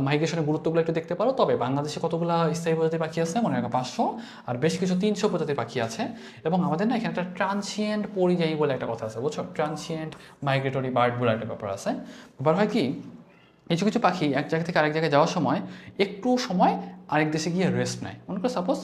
মাইগ্রেশনের গুরুত্বগুলো একটু দেখতে পারো। তবে বাংলাদেশে কতগুলো স্থায়ী প্রজাতির পাখি আছে মনে রাখা? 500। আর বেশ কিছু 300 প্রজাতির পাখি আছে। এবং আমাদের না এখানে একটা ট্রানসিয়েন্ট পরিযায়ী বলে একটা কথা আছে, বুঝছো? ট্রানসিয়েন্ট মাইগ্রেটরি বার্ড বলে একটা ব্যাপার আছে। ব্যাপার হয় কি, কিছু কিছু পাখি এক জায়গা থেকে আরেক জায়গায় যাওয়ার সময় একটু সময় আরেক দেশে গিয়ে রেস্ট নেয়। মনে করো সাপোজ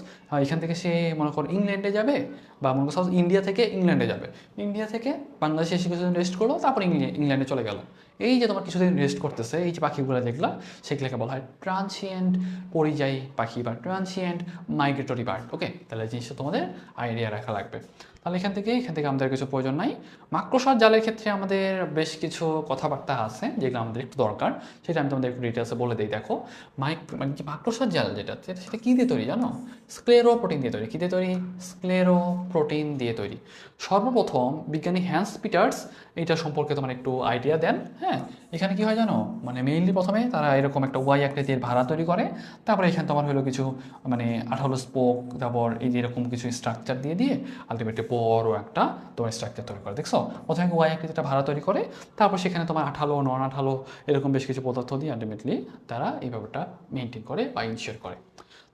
এখান থেকে সে মনে করো ইংল্যান্ডে যাবে, বা মনে করো সাপোজ ইন্ডিয়া থেকে ইংল্যান্ডে যাবে, ইন্ডিয়া থেকে বাংলাদেশে এসে কিছুদিন রেস্ট করলো, তারপর ইংল্যান্ডে চলে গেল। এই যে তোমার কিছুদিন রেস্ট করতেছে এই যে পাখিগুলো যেগুলো, সেগুলোকে বলা হয় ট্রানসিয়েন্ট পরিযায়ী পাখি বা ট্রানসিয়েন্ট মাইগ্রেটরি বার্ড। ওকে, তাহলে জিনিসটা তোমাদের আইডিয়া রাখা লাগবে। তাহলে এখান থেকে আমাদের কিছু প্রয়োজন নাই। মাকড়সার জালের ক্ষেত্রে আমাদের বেশ কিছু কথাবার্তা আছে যেগুলো আমাদের একটু দরকার, সেটা আমি তোমাদের একটু ডিটেলসে বলে দিই। দেখো মানে কি মাকড়সার জাল যেটা সেটা কী দিয়ে তৈরি জানো? স্ক্লেরোপ্রোটিন দিয়ে তৈরি। কী দিয়ে তৈরি? স্ক্লেরোপ্রোটিন দিয়ে তৈরি। সর্বপ্রথম বিজ্ঞানী হ্যান্স পিটার্স এইটা সম্পর্কে তোমার একটু আইডিয়া দেন। হ্যাঁ, এখানে কি হয় জানো, মানে মেইনলি প্রথমে তারা এরকম একটা ওয়াই আকৃতির ভাড়া তৈরি করে, তারপরে এখানে তোমার হলো কিছু মানে আঠালো স্পোক, তারপর এই যে এরকম কিছু স্ট্রাকচার দিয়ে আলটিমেটলি বড় একটা তোমার স্ট্রাকচার তৈরি করে। দেখছো, প্রথমে ওয়াই আকৃতিটা ভাড়া তৈরি করে, তারপর সেখানে তোমার আঠালো নন আঠালো এরকম বেশ কিছু পদার্থ দিয়ে আলটিমেটলি তারা এই ব্যাপারটা মেনটেন করে বা ইনশিওর করে।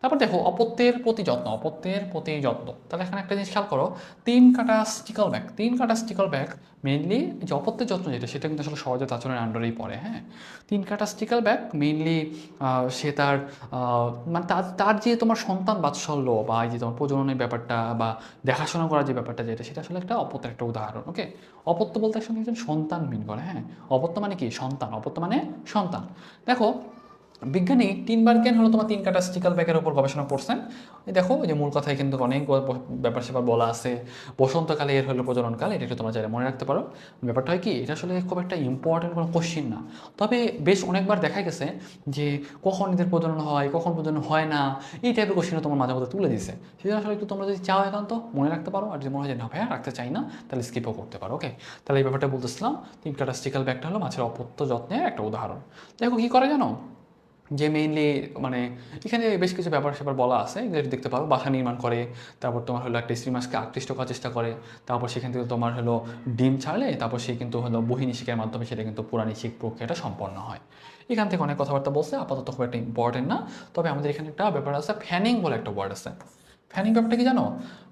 তারপর দেখো অপত্যের প্রতি যত্ন। তাহলে এখানে একটা জিনিস খেয়াল করো, 3 কাটা স্টিকল ব্যাগ মেইনলি যে অপত্যের যত্ন যেটা সেটা কিন্তু আসলে সহজে আচরণের আন্ডারেই পড়ে। হ্যাঁ, 3 কাটা স্টিকল ব্যাগ মেইনলি সে তার মানে তার যে তোমার সন্তান বাৎসল্য বা এই যে তোমার প্রজননের ব্যাপারটা বা দেখাশোনা করার যে ব্যাপারটা যেটা সেটা আসলে একটা অপত্যের একটা উদাহরণ। ওকে, অপত্য বলতে আসলে একজন সন্তান মিন করে। হ্যাঁ, অপত্য মানে কি? সন্তান। অপত্য মানে সন্তান। দেখো বিজ্ঞানী টিনবার্গেন হলো তোমার 3 কাটা স্টিকল ব্যাগের উপর গবেষণা করছেন। এই দেখো এই যে মূল কথায় কিন্তু অনেক ব্যাপার স্যাপার বলা আছে। বসন্তকালে এর হলো প্রজননকাল, এটা একটু তোমরা চাইলে মনে রাখতে পারো। ব্যাপারটা হয় কি, এটা আসলে খুব একটা ইম্পর্টেন্ট কোনো কোশ্চিন না। তবে বেশ অনেকবার দেখা গেছে যে কখন এদের প্রজনন হয়, কখন প্রজনন হয় না, এই টাইপের কোশ্চিনও তোমার মাঝে মধ্যে তুলে দিছে। সেটা আসলে একটু তোমরা যদি চাও একান্ত মনে রাখতে পারো, আর যদি মনে হয় যে না ভাইয়া রাখতে চাই না তাহলে স্কিপও করতে পারো। ওকে, তাহলে এই ব্যাপারটা বলতেছিলাম 3 কাটা স্টিকল ব্যাগটা হলো মাছের অপত্য যত্নের একটা উদাহরণ। দেখো কী করে জানো, যে মেইনলি মানে এখানে বেশ কিছু ব্যাপার স্যাপার বলা আছে, যেটা দেখতে পারো। বাসা নির্মাণ করে, তারপর তোমার হলো একটা স্ত্রী মাছকে আকৃষ্ট করার চেষ্টা করে, তারপর সেখান থেকে তোমার হলো ডিম ছাড়লে তারপর সে কিন্তু হলো বহিনিষিকের মাধ্যমে সেটা কিন্তু পুরানিষিক প্রক্রিয়াটা সম্পন্ন হয়। এখান থেকে অনেক কথাবার্তা বলছে, আপাতত খুব একটা ইম্পর্টেন্ট না। তবে আমাদের এখানে একটা ব্যাপার আছে, ফ্যানিং বলে একটা ওয়ার্ড আছে। ফ্যানিং ব্যাপারটা কি জানো,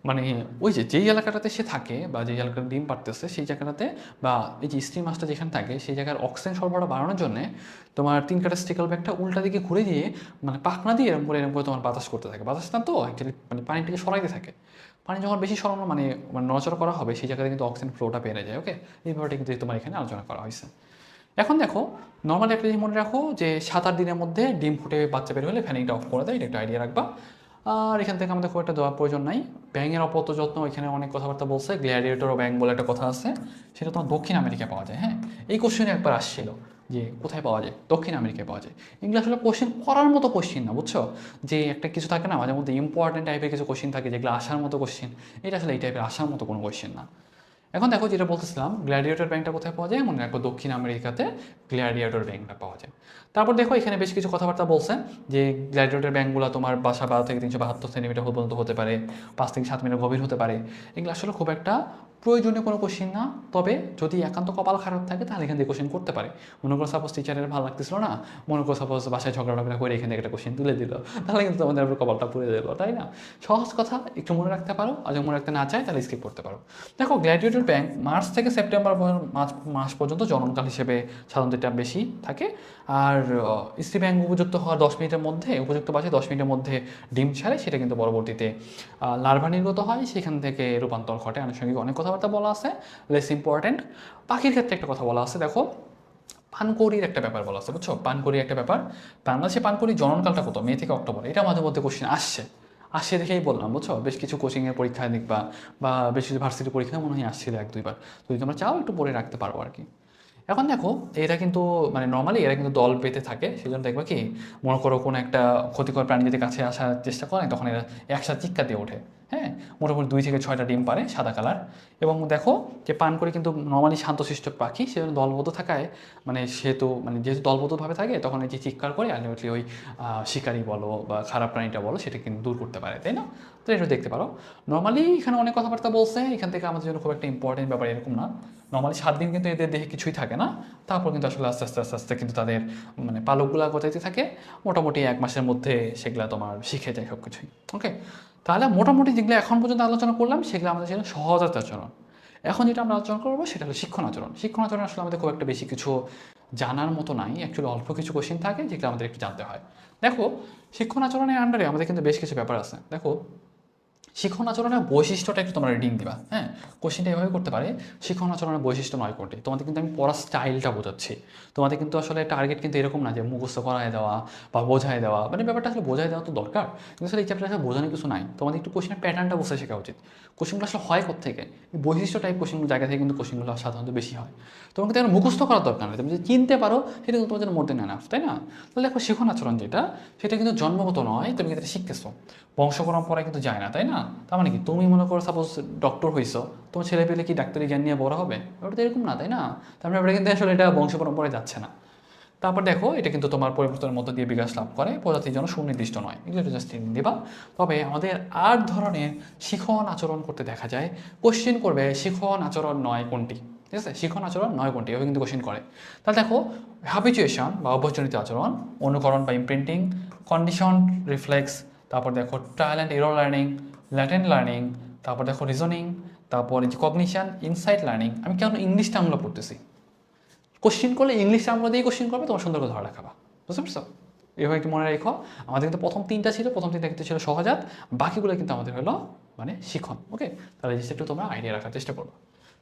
মানে ওই যে যেই এলাকাটাতে সে থাকে বা যেই এলাকাটা ডিম পাড়তেছে সেই জায়গাটাতে বা এই যে স্ত্রী মাছটা যেখানে থাকে সেই জায়গার অক্সিজেন সরবরাহ বাড়ানোর জন্য তোমার 3 কাটা স্টিকল ব্যাগটা উল্টা দিকে ঘুরে দিয়ে মানে পাখনা দিয়ে এরকম করে তোমার বাতাস করতে থাকে। বাতাস না তো অ্যাকচুয়ালি মানে পানিটাকে সরাইতে থাকে। পানি যখন বেশি সরানো মানে নড়াচড়া করা হবে সেই জায়গাতে কিন্তু অক্সিজেন ফ্লোটা বেড়ে যায়। ওকে, এই ব্যাপারটা কিন্তু তোমার এখানে আলোচনা করা হয়েছে। এখন দেখো নর্মালি একটা জিনিস মনে রাখো যে 7-8 দিনের মধ্যে ডিম ফুটে বাচ্চা বের হলে ফ্যানিংটা অফ করে দেয়, এটা একটা আইডিয়া রাখবা। আর এখান থেকে আমাদের খুব একটা দেওয়ার প্রয়োজন নাই। ব্যাঙের অপত্য যত্ন, এখানে অনেক কথাবার্তা বলছে। গ্ল্যাডিয়েটর ও ব্যাঙ বলে একটা কথা আছে, সেটা তোমার দক্ষিণ আমেরিকায় পাওয়া যায়। হ্যাঁ, এই কোশ্চেনে একবার আসছিল যে কোথায় পাওয়া যায়, দক্ষিণ আমেরিকায় পাওয়া যায়। এগুলো আসলে কোশ্চেন করার মতো কোশ্চেন না, বুঝছো? যে একটা কিছু থাকে না মাঝে মধ্যে ইম্পর্টেন্ট টাইপের কিছু কোশ্চেন থাকে যেগুলো আসার মতো কোশ্চেন, এটা আসলে এই টাইপের আসার মতো কোনো কোশ্চেন না। এখন দেখো যেটা বলতেছিলাম, গ্ল্যাডিয়েটর ব্যাংকটা কোথায় পাওয়া যায়? মনে রাখো দক্ষিণ আমেরিকাতে গ্ল্যাডিয়েটর ব্যাংকটা পাওয়া যায়। তারপর দেখো এখানে বেশ কিছু কথাবার্তা বলছে যে গ্ল্যাডিয়েটর ব্যাংকগুলো তোমার বাসা 12 থেকে 372 সেন্টিমিটার পর্যন্ত হতে পারে, 5 থেকে 7 মিটার গভীর হতে পারে। এগুলো আসলে খুব একটা প্রয়োজনীয় কোনো কোশ্চিন না, তবে যদি একান্ত কপাল খারাপ থাকে তাহলে এখান থেকে কোশ্চিন করতে পারে। মনে করো সাপোজ টিচারের ভালো লাগতেছিল না, মনে করো সাপোজ বাসায় ঝগড়া করে এখান থেকে একটা কোশ্চিন তুলে দিল, তাহলে কিন্তু তোমাদের কপালটা পুড়ে দিল, তাই না? সহজ কথা, একটু মনে রাখতে পারো, আর যদি মনে রাখতে না চায় তাহলে স্কিপ করতে পারো। দেখো গ্ল্যাডিয়েটর ব্যাংক মার্চ থেকে সেপ্টেম্বর মাস পর্যন্ত জননকাল হিসেবে সাধারণত এটা বেশি থাকে। আর স্ত্রী ব্যাংক উপযুক্ত হওয়ার 10 মিনিটের মধ্যে, উপযুক্ত বাসে 10 মিনিটের মধ্যে ডিম ছাড়ে, সেটা কিন্তু পরবর্তীতে লার্ভা নির্গত হয়, সেখান থেকে রূপান্তর ঘটে। আনুষঙ্গিক অনেক কথাবার্তা বলা আছে, লেস ইম্পর্টেন্ট। পাখির ক্ষেত্রে একটা কথা বলা আছে, দেখো পানকৌড়ির একটা ব্যাপার বলা আছে, বুঝছো? পানকৌড়ি একটা ব্যাপার। বাংলাদেশে পানকৌড়ির জননকালটা কত? মে থেকে অক্টোবর, এটা মাঝে মধ্যে কোশ্চেন আসছে দেখেই বললাম, বুঝছো? বেশ কিছু কোচিংয়ের পরীক্ষায় দেখবা বা বেশ কিছু ভার্সিটির পরীক্ষায় মনে হয় আসছিল 1-2 বার। যদি তোমরা চাও একটু পড়ে রাখতে পারো আর কি। এখন দেখো এরা কিন্তু মানে নর্মালি এরা কিন্তু দল পেতে থাকে, সেই জন্য দেখবা কি, মনে করো কোনো একটা ক্ষতিকর প্রাণী যদি কাছে আসার চেষ্টা করে তখন এরা একসাথে চিৎকার দিয়ে ওঠে। হ্যাঁ, মোটামুটি 2 থেকে 6টা ডিম পারে, সাদা কালার। এবং দেখো যে পানকৌড়ি কিন্তু নর্মালি শান্তশিষ্ট পাখি, সেজন্য দলবদ্ধ থাকায় মানে যেহেতু দলবদ্ধভাবে থাকে তখন এই যে চিৎকার করে আলটিমেটলি ওই শিকারি বলো বা খারাপ প্রাণীটা বলো সেটা কিন্তু দূর করতে পারে, তাই না? তো এটা দেখতে পারো। নর্মালি এখানে অনেক কথাবার্তা বলছে, এখান থেকে আমাদের জন্য খুব একটা ইম্পর্টেন্ট ব্যাপার এরকম না। নর্মালি 7 দিন কিন্তু এদের দেহে কিছুই থাকে না, তারপর কিন্তু আসলে আস্তে আস্তে আস্তে আস্তে কিন্তু তাদের মানে পালকগুলা গজাইতে থাকে। মোটামুটি 1 মাসের মধ্যে সেগুলা তোমার শিখে যায় সব কিছুই। ওকে, তাহলে মোটামুটি যেগুলো এখন পর্যন্ত আলোচনা করলাম সেগুলো আমাদের ছিল সহজাত আচরণ। এখন যেটা আমরা আলোচনা করবো সেটা হলো শিক্ষণ আচরণ। শিক্ষণ আচরণ আসলে আমাদের খুব একটা বেশি কিছু জানার মতো নাই, অ্যাকচুয়ালি অল্প কিছু কোশ্চেন থাকে যেগুলো আমাদের একটু জানতে হয়। দেখো শিক্ষণ আচরণের আন্ডারে আমাদের কিন্তু বেশ কিছু ব্যাপার আছে। দেখো শিক্ষণ আচরণের বৈশিষ্ট্যটা একটু তোমরা রিডিং দিবা। হ্যাঁ, কোশ্চেনটা এভাবে করতে পারে, শিক্ষণ আচরণের বৈশিষ্ট্য 9 কোটি। তোমাদের কিন্তু আমি পড়ার স্টাইলটা বোঝাচ্ছি। তোমাদের কিন্তু আসলে টার্গেট কিন্তু এরকম না যে মুখস্থ করায় দেওয়া বা বোঝায় দেওয়া, মানে ব্যাপারটা আসলে বোঝায় দেওয়া তো দরকার, কিন্তু আসলে এই চ্যাপ্টারে আসলে বোঝানোর কিছু নাই। তোমাদের একটু কোশ্চেনের প্যাটার্নটা বুঝতে শেখা উচিত। কোশ্চেনগুলো আসলে হয় কোত্থেকে, এই বৈশিষ্ট্য টাইপ কোশ্চেনগুলো জায়গা থেকে কিন্তু কোশ্চেনগুলো সাধারণত বেশি হয়। তোমাকে তো মুখস্থ করার দরকার নেই, তুমি যদি চিনতে পারো সেটা কিন্তু তোমার জন্য মোর দেন এনাফ, তাই না? তাহলে দেখো শিক্ষণ আচরণ যেটা, সেটা কিন্তু জন্মগত নয়, তুমি কিন্তু শিখতেছো, বংশ পরম্পরায় কিন্তু যায় না, তাই না? তার মানে কি, তুমি মনে করো সাপোজ ডক্টর হইছো, তোমার ছেলে পেলে কি ডাক্তারি জ্ঞান নিয়ে বড় হবে? ওটা তো এরকম না, তাই না? তার মানে কিন্তু আসলে এটা বংশ পরম্পরায় যাচ্ছে না। তারপর দেখো এটা কিন্তু তোমার পরিবর্তনের মধ্য দিয়ে বিকাশ লাভ করে, প্রজাতির জন্য সুনির্দিষ্ট নয়, এগুলো জাস্ট দিবা। তবে আমাদের 8 ধরনের শিখন আচরণ করতে দেখা যায়। কোশ্চেন করবে শিখন আচরণ 9 কোনটি, ঠিক আছে? শিখন আচরণ 9 কোনটি, এভাবে কিন্তু কোশ্চেন করে। তাহলে দেখো হ্যাবিচুয়েশন বা অভ্যাসজনিত আচরণ, অনুকরণ বা ইমপ্রিন্টিং, কন্ডিশন রিফ্লেক্স, তারপর দেখো trial and error learning, latent learning, তারপর দেখো রিজনিং, তারপর এই যে কগনিশন, ইনসাইট লার্নিং। আমি কেন ইংলিশ টার্মগুলো পড়তেছি, কোশ্চেন করলে ইংলিশ টার্মগুলো দিয়ে কোশ্চেন করবে, তোমার সুন্দর করে ধরে রাখাবা, বুঝতে পারছো? এভাবে একটু মনে রেখো। আমাদের কিন্তু প্রথম 3টা ছিল, প্রথম 3টা কিন্তু ছিল সহজাত, বাকিগুলো কিন্তু আমাদের হলো মানে শিখন। ওকে, তাহলে জিনিসটা একটু তোমরা আইডিয়া রাখার চেষ্টা করবো।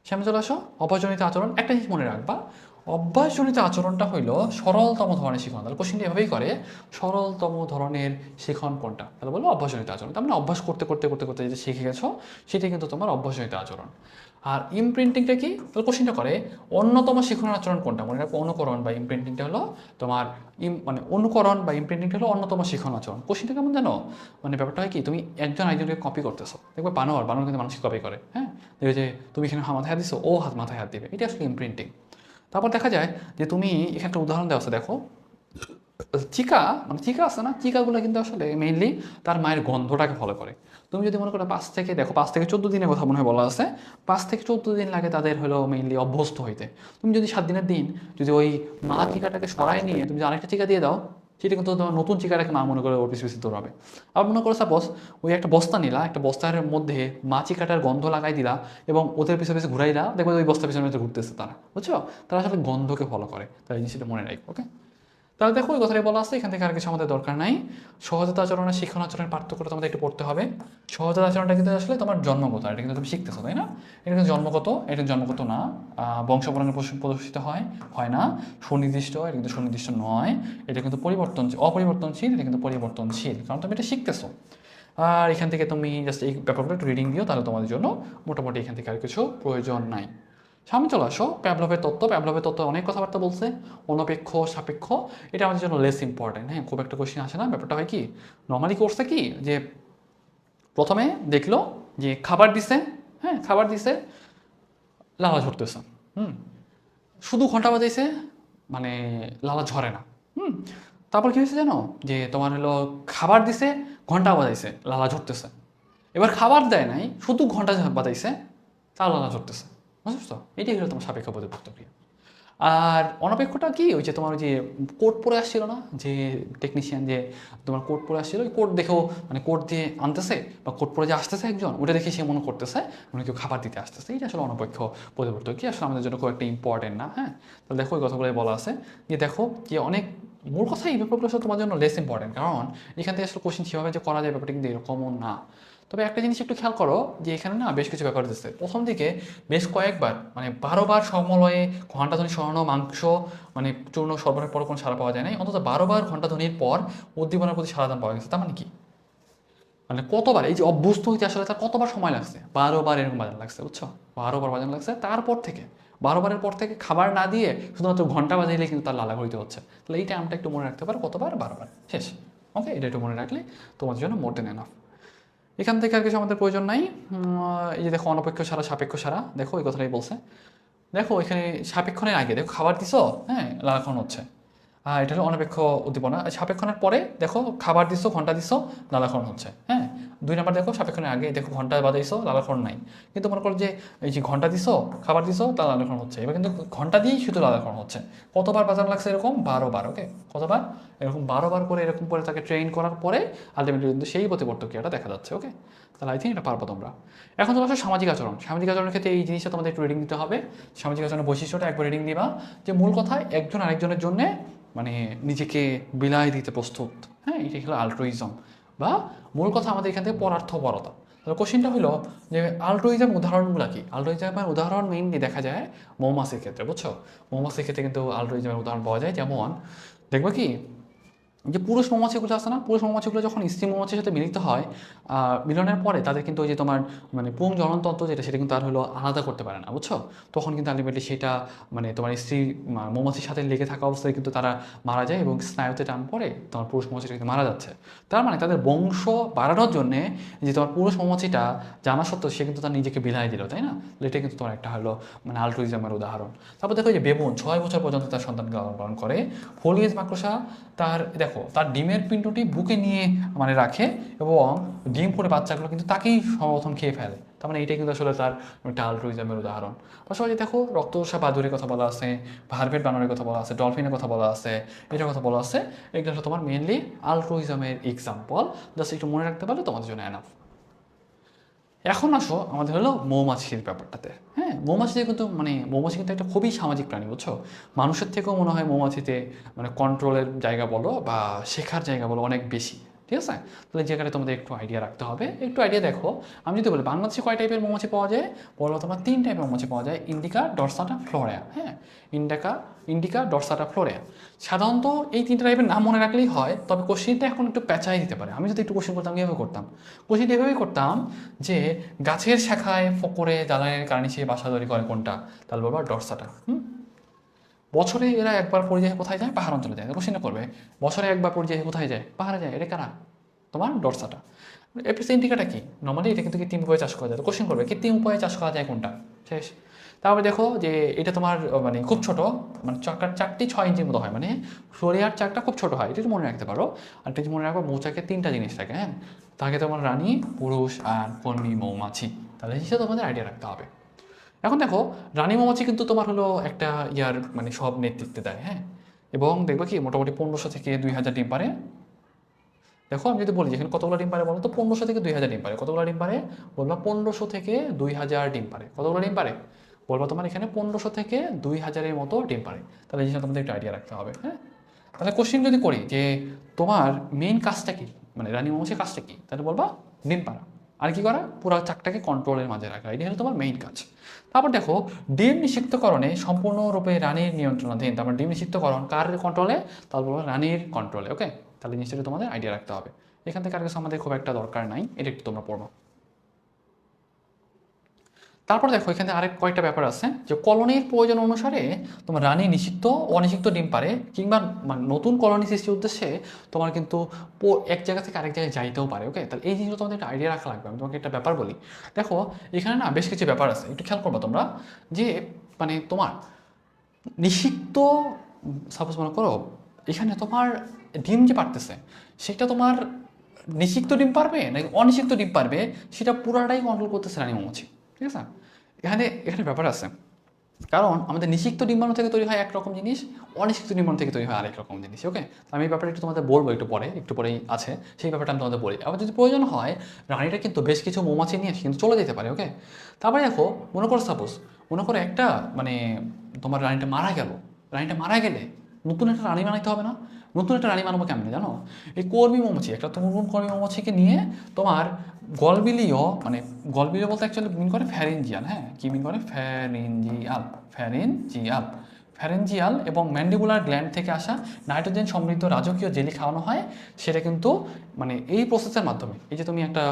সামনে চলে আসো, অভ্যাসজনিত আচরণ। একটা জিনিস মনে রাখবা, অভ্যাসজনিত আচরণটা হইলো সরলতম ধরনের শিখন। তাহলে কোশ্চেনটা এভাবেই করে, সরলতম ধরনের শিখন কোনটা? তাহলে বলো অভ্যাসজনিত আচরণ। তার মানে অভ্যাস করতে করতে করতে করতে যে শিখে গেছো সেটাই কিন্তু তোমার অভ্যাসজনিত আচরণ। আর ইমপ্রিন্টিংটা কি? তাহলে কোশ্চেনটা করে অন্যতম শিখন আচরণ কোনটা? মনে রাখো অনুকরণ বা ইমপ্রিন্টিংটা হলো তোমার মানে অনুকরণ বা ইমপ্রিন্টিংটা হলো অন্যতম শিখন আচরণ। কোশ্চেনটা কেমন জানো? মানে ব্যাপারটা হয় কি, তুমি একজন আরেকজনকে কপি করতেছো, দেখবে বানর কিন্তু মানুষকে কপি করে। হ্যাঁ, দেখবে যে তুমি এখানে মাথায় হাত দিছো, ও মাথায় হাত দিবে, এটা আসলে ইমপ্রিন্টিং। তারপর দেখা যায় যে তুমি এখানে একটা উদাহরণ দেওয়া আছে, দেখো চিকা, মানে চিকা আছে না, চিকাগুলো কিন্তু আসলে মেইনলি তার মায়ের গন্ধটাকে ফলো করে। তুমি যদি মনে করো 5 থেকে 14 দিনের কথা মনে হয় বলা আছে, 5 থেকে 14 দিন লাগে তাদের হলো মেইনলি অভ্যস্ত হইতে। তুমি যদি 7 দিনের দিন যদি ওই মা চিকাটাকে সরাই নিয়ে তুমি যদি আরেকটা চিকা দিয়ে দাও, সেটা কিন্তু তোমার নতুন চিকাটাকে মা মনে করে ওর পিছু পিছু দৌড়াবে। আবার মনে করো সাপোজ ওই একটা বস্তা নিলা, একটা বস্তার মধ্যে মা চিকাটার গন্ধ লাগাই দিলা এবং ওদের পিছনে পিছনে ঘুরাইলা, দেখবে ওই বস্তার পিছনে পিছনে ঘুরতেছে তারা, বুঝছো? তারা আসলে গন্ধকে ফলো করে, তাই জিনিসটা মনে রাখো। ওকে, তাহলে দেখো ওই কথাটাই বলা আছে, এখান থেকে আর কিছু আমাদের দরকার নাই। সহজাত আচরণ আর শিক্ষণ আচরণের পার্থক্যটা তোমাদের একটু পড়তে হবে। সহজাত আচরণটা কিন্তু আসলে তোমার জন্মগত, এটা কিন্তু তুমি শিখতেছো, তাই না? এটা কিন্তু জন্মগত, এটা জন্মগত না, বংশপরণে প্রদর্শিত হয় হয় না, সুনির্দিষ্ট, এটা কিন্তু সুনির্দিষ্ট নয়, এটা কিন্তু অপরিবর্তনশীল, এটা কিন্তু পরিবর্তনশীল, কারণ তুমি এটা শিখতেছো। আর এখান থেকে তুমি জাস্ট এই ব্যাপারগুলো একটু রিডিং দিও, তাহলে তোমাদের জন্য মোটামুটি এখান থেকে আর কিছু প্রয়োজন নাই। সামনে চলে আসো, প্যাভলভের তত্ত্ব। প্যাভলভের তত্ত্ব অনেক কথাবার্তা বলছে, অনপেক্ষ সাপেক্ষ, এটা আমাদের জন্য লেস ইম্পর্টেন্ট। হ্যাঁ, খুব একটা কোশ্চেন আসে না। ব্যাপারটা হয় কি, নর্মালি করছে কি যে প্রথমে দেখলো যে খাবার দিছে, হ্যাঁ খাবার দিছে, লালা ঝরতেছে। হুম, শুধু ঘন্টা বাজাইছে মানে লালা ঝরে না। হুম, তারপর কি হয়েছে জানো, যে তোমার হলো খাবার দিছে, ঘন্টা বাজাইছে, লালা ঝরতেছে। এবার খাবার দেয় নাই, শুধু ঘন্টা বাজাইছে, তার লালা ঝরতেছে। বুঝছো তো, এটাই হলো তোমার সাপেক্ষ প্রতিক্রিয়া। আর অনপেক্ষটা কি, ওই যে তোমার ওই যে কোড পরে আসছিল না, যে টেকনিশিয়ান যে তোমার কোড পরে আসছিল, ওই কোড দেখেও মানে কোড দিয়ে আনতেছে বা কোড পরে যে আসতেছে একজন, ওটা দেখে সে মনে করতেছে মানে কেউ খাবার দিতে আসতেছে। এটা আসলে অনপেক্ষ প্রতিবর্তক, কি আসলে আমাদের জন্য খুব একটা ইম্পর্টেন্ট না। হ্যাঁ, তাহলে দেখো ওই কথাগুলোই বলা আছে যে দেখো যে অনেক মূল কথা, এই ব্যাপারগুলো আসলে তোমার জন্য লেস ইম্পর্টেন্ট, কারণ এখান থেকে আসলে কোশ্চেন সেভাবে যে করা যায় ব্যাপারটা কিন্তু এরকমও না। তবে একটা জিনিস একটু খেয়াল করো, যে এখানে না বেশ কিছু ব্যাপার দিচ্ছে প্রথম দিকে, বেশ কয়েকবার মানে 12বার সমলয়ে ঘণ্টাধ্বনি সরানো মাংস মানে চূর্ণ সরবরাহের পর কোনো সাড়া পাওয়া যায় নাই, অন্তত 12বার ঘণ্টাধ্বনির পর উদ্দীপনার প্রতি সারাদান পাওয়া গেছে। তার মানে কি, মানে কতবার এই যে অভ্যস্ত হইতে আসলে তার কতবার সময় লাগছে, 12বার এরকম বাজানো লাগছে, বুঝছো, 12বার বাজানো লাগছে। তারপর থেকে 12বারের পর থেকে খাবার না দিয়ে শুধুমাত্র ঘন্টা বাজাইলে কিন্তু তার লালা ঘড়িতে হচ্ছে। তাহলে এই টাইমটা একটু মনে রাখতে পারো, কতবার, 12বার, শেষ। ওকে, এটা একটু মনে রাখলে তোমাদের জন্য মোর দেন এনাফ। এখান থেকে আর কিছু আমাদের প্রয়োজন নাই। এই যে দেখো অনপেক্ষ সারা সাপেক্ষ সারা, দেখো এই কথাটাই বলছে। দেখো এখানে সাপেক্ষণের আগে দেখো খাবার দিছো, হ্যাঁ, লালাক্ষণ হচ্ছে। এটা হলো অনপেক্ষ উদ্দীপনা। সাপেক্ষণের পরে দেখো খাবার দিছো, ঘন্টা দিছো, লালাক্ষণ হচ্ছে। হ্যাঁ, 2 নাম্বার দেখো সাপেক্ষণের আগে দেখো ঘন্টা বাজাইছো, লালাক্ষণ নাই। কিন্তু মনে করো যে এই যে ঘন্টা দিছো, খাবার দিছো, তার লালাক্ষণ হচ্ছে। এবার কিন্তু ঘন্টা দিয়েই শুধু লালাক্ষণ হচ্ছে। কতবার বাজানো লাগছে এরকম, 12বার। ওকে, কতবার, এরকম 12বার করে এরকম করে তাকে ট্রেন করার পরে আলটিমেটলি কিন্তু সেই প্রতিবর্তকীয়টা দেখা যাচ্ছে। ওকে, তাহলে আই থিঙ্ক এটা পারবো তোমরা। এখন তোমার সামাজিক আচরণ, সামাজিক আচরণের ক্ষেত্রে এই জিনিসটা তোমাদের একটু রিডিং দিতে হবে। সামাজিক আচরণের বৈশিষ্ট্যটা একবার রিডিং দিবা, যে মূল কথা একজন আরেকজনের জন্য মানে নিজেকে বিলাই দিতে প্রস্তুত। হ্যাঁ, এটা হলো আল্ট্রুইজম, বা মূল কথা আমাদের এখান থেকে পরার্থপরতা। তাহলে কোশ্চেনটা হলো যে আল্ট্রুইজম উদাহরণগুলো কি। আল্ট্রুইজমের উদাহরণ মেইনলি দেখা যায় মৌমাছির ক্ষেত্রে, বুঝছো, মৌমাছির ক্ষেত্রে কিন্তু আল্ট্রুইজমের উদাহরণ পাওয়া যায়। যেমন দেখবে কি, যে পুরুষ মৌমাছিগুলো আছে না, পুরুষ মৌমাছিগুলো যখন স্ত্রী মৌমাছির সাথে মিলিত হয়, মিলনের পরে তাদের কিন্তু ওই যে তোমার মানে পুং জননতন্ত্র যেটা, সেটা কিন্তু আর হলো আলাদা করতে পারে না, বুঝছো। তখন কিন্তু আলটিমেটলি সেটা মানে তোমার স্ত্রী মৌমাছির সাথে লেগে থাকা অবস্থায় কিন্তু তারা মারা যায়, এবং স্নায়ুতে টান পড়ে তোমার পুরুষ মৌমাছিটা কিন্তু মারা যাচ্ছে। তার মানে তাদের বংশ বাড়ানোর জন্যে যে তোমার পুরুষ মৌমাছিটা জানা সত্ত্বেও সে কিন্তু তার নিজেকে বিলাই দিল, তাই না। এটা কিন্তু তোমার একটা হলো মানে আল্ট্রুইজমের উদাহরণ। তারপর দেখো যে বেবুন 6 বছর পর্যন্ত তার সন্তানকে লালন পালন করে। ফোলিয়েজ মাকড়সা তার দেখো তার ডিমের পিণ্ডটি বুকে নিয়ে মানে রাখে, এবং ডিম করে বাচ্চাগুলো কিন্তু তাকেই সর্বপ্রথম খেয়ে ফেলে। তার মানে এটাই কিন্তু আসলে তার একটা আল্ট্রুইজমের উদাহরণ। পাশাপাশি দেখো রক্তচোষা বাদুড়ের কথা বলা আছে, ভারভেট বানরের কথা বলা আছে, ডলফিনের কথা বলা আছে, এটার কথা বলা আছে। এগুলো হলো তোমার মেনলি আল্ট্রুইজমের এক্সাম্পল। জাস্ট একটু মনে রাখতে পারলে তোমাদের জন্য এনাফ। এখন আসো আমাদের হলো মৌমাছির ব্যাপারটাতে। হ্যাঁ, মৌমাছিতে কিন্তু মানে মৌমাছি কিন্তু একটা খুবই সামাজিক প্রাণী, বুঝছো। মানুষের থেকেও মনে হয় মৌমাছিতে মানে কন্ট্রোলের জায়গা বলো বা শেখার জায়গা বলো অনেক বেশি। ঠিক আছে, তাহলে জায়গাটা তোমাদের একটু আইডিয়া রাখতে হবে। একটু আইডিয়া দেখো, আমি যদি বলি বাংলাদেশে কয় টাইপের মৌমাছি পাওয়া যায়, বলো তোমার 3 টাইপের মৌমাছি পাওয়া যায়, ইন্ডিকা, ডরসাটা, ফ্লোরেয়া। হ্যাঁ, ইন্ডিকা ইন্ডিকা ডরসাটা, ফ্লোরেয়া। সাধারণত এই 3টা টাইপের নাম মনে রাখলেই হয়, তবে কোশ্চেনটা এখন একটু প্যাঁচাই দিতে পারে। আমি যদি একটু কোশ্চেন করতাম কীভাবে করতাম, কোশ্চেনটা এভাবেই করতাম যে গাছের শাখায় ফোকরে দালানের কারণে সে বাসা তৈরি করে কোনটা, তাহলে বলবো ডরসাটা। বছরে এরা একবার পরিযায়ী কোথায় যায়, পাহাড় অঞ্চলে যায়। কোশ্চেনটা করবে বছরে একবার পরিযায়ী কোথায় যায়, পাহাড়ে যায়, এটা কারা, তোমার ডরসাটা। এপিস ইন্ডিকাটা কি, নর্মালি এটা কিন্তু কৃত্রিম উপায়ে চাষ করা যায়। কোশ্চেন করবে কৃত্রিম উপায়ে চাষ করা যায় কোনটা, শেষ। তারপরে দেখো যে এটা তোমার মানে খুব ছোট, মানে চারটি 6 ইঞ্চির মতো হয়, মানে ফ্লোরিয়ার চাকটা খুব ছোট হয়, এটা একটু মনে রাখতে পারো। আর এটা মনে রাখবো মৌচাকে 3টা জিনিস থাকে। হ্যাঁ, তাকে তোমার রানী, পুরুষ আর কর্মী মৌমাছি। তাহলে হিসেবে তোমাদের আইডিয়া রাখতে হবে। এখন দেখো রানী মৌমাছি কিন্তু তোমার হলো একটা ইয়ার মানে সব নেতৃত্বে দেয়। হ্যাঁ, এবং দেখবে কি মোটামুটি 1500 থেকে 2000 ডিম পারে। দেখো আমি যদি বলি যেখানে কতগুলো ডিম পারে বলো তো, 1500 থেকে 2000 ডিম পারে। কতগুলো ডিম পারে বলবা, 1500 থেকে 2000 ডিম পারে। কতগুলো ডিম পারে বলবা তোমার এখানে 1500 থেকে 2000-এর মতো ডিম পারে। তাহলে এই জিনিসটা তোমাদের একটু আইডিয়া রাখতে হবে। হ্যাঁ, তাহলে কোশ্চেন যদি করি যে তোমার মেইন কাজটা কি, মানে রানী মৌমাছির কাজটা কি, তাহলে বলবা ডিম পাড়া। আর কি করা, পুরো চাকটাকে কন্ট্রোলের মাঝে রাখা, এটি হলো তোমার মেইন কাজ। তারপর দেখো ডিম নিষিক্তকরণে সম্পূর্ণরূপে রানীর নিয়ন্ত্রণাধীন। তারপর ডিম নিষিক্তকরণ কার কন্ট্রোলে, তারপর রানীর কন্ট্রোলে। ওকে, তাহলে জিনিসটা তোমাদের আইডিয়া রাখতে হবে। এখান থেকে আর কিছু আমাদের খুব একটা দরকার নাই, এটা একটু তোমরা পড়বো। তারপর দেখো এখানে আরেক কয়েকটা ব্যাপার আছে যে কলোনির প্রয়োজন অনুসারে তোমার রানী নিষিক্ত অনিষিক্ত ডিম পারে, কিংবা মানে নতুন কলোনি সৃষ্টির উদ্দেশ্যে তোমার কিন্তু এক জায়গা থেকে আরেক জায়গায় যাইতেও পারে। ওকে, তাহলে এই জিনিসগুলো তোমাদের একটা আইডিয়া রাখা লাগবে। আমি তোমাকে একটা ব্যাপার বলি, দেখো এখানে না বেশ কিছু ব্যাপার আছে, একটু খেয়াল করবা তোমরা। যে মানে তোমার নিষিক্ত, সাপোজ মনে করো এখানে তোমার ডিম যে পারতেছে সেটা তোমার নিষিক্ত ডিম পারবে নাকি অনিষিক্ত ডিম পারবে, সেটা পুরাটাই কন্ট্রোল করতেছে রানী মৌমাছি। ঠিক আছে, এখানে এখানে ব্যাপার আছে, কারণ আমাদের নিষিক্ত ডিম্বাণু থেকে তৈরি হয় একরকম জিনিস, অনিষিক্ত ডিম্বাণু থেকে তৈরি হয় আরেক রকম জিনিস। ওকে, আমি এই ব্যাপারটা একটু তোমাদের বলবো একটু পরেই আছে, সেই ব্যাপারটা আমি তোমাদের বলি। আবার যদি প্রয়োজন হয় রানীটা কিন্তু বেশ কিছু মৌমাছি নিয়ে কিন্তু চলে যেতে পারে। ওকে, তারপরে দেখো মনে করো সাপোজ মনে করো একটা মানে তোমার রানীটা মারা গেল, রানীটা মারা গেলে নতুন একটা রানী বানাইতে হবে না? নতুন একটা রানী বানাবো কেমনি জানো? এই কর্মী মৌমাছি, একটা তরুণ কর্মী মৌমাছিকে নিয়ে তোমার গলবিলীয়, মানে গলবিলীয় বলতে অ্যাকচুয়ালি মিন করে ফ্যারেঞ্জিয়াল। হ্যাঁ, কি মিন করে? ফ্যারেঞ্জিয়াল ফ্যারেঞ্জিয়াল এবং ম্যান্ডিবুলার গ্ল্যান্ড থেকে আসা নাইট্রোজেন সমৃদ্ধ রাজকীয় জেলি খাওয়ানো হয়। সেটা কিন্তু মানে এই প্রসেসের মাধ্যমে, এই যে তুমি একটা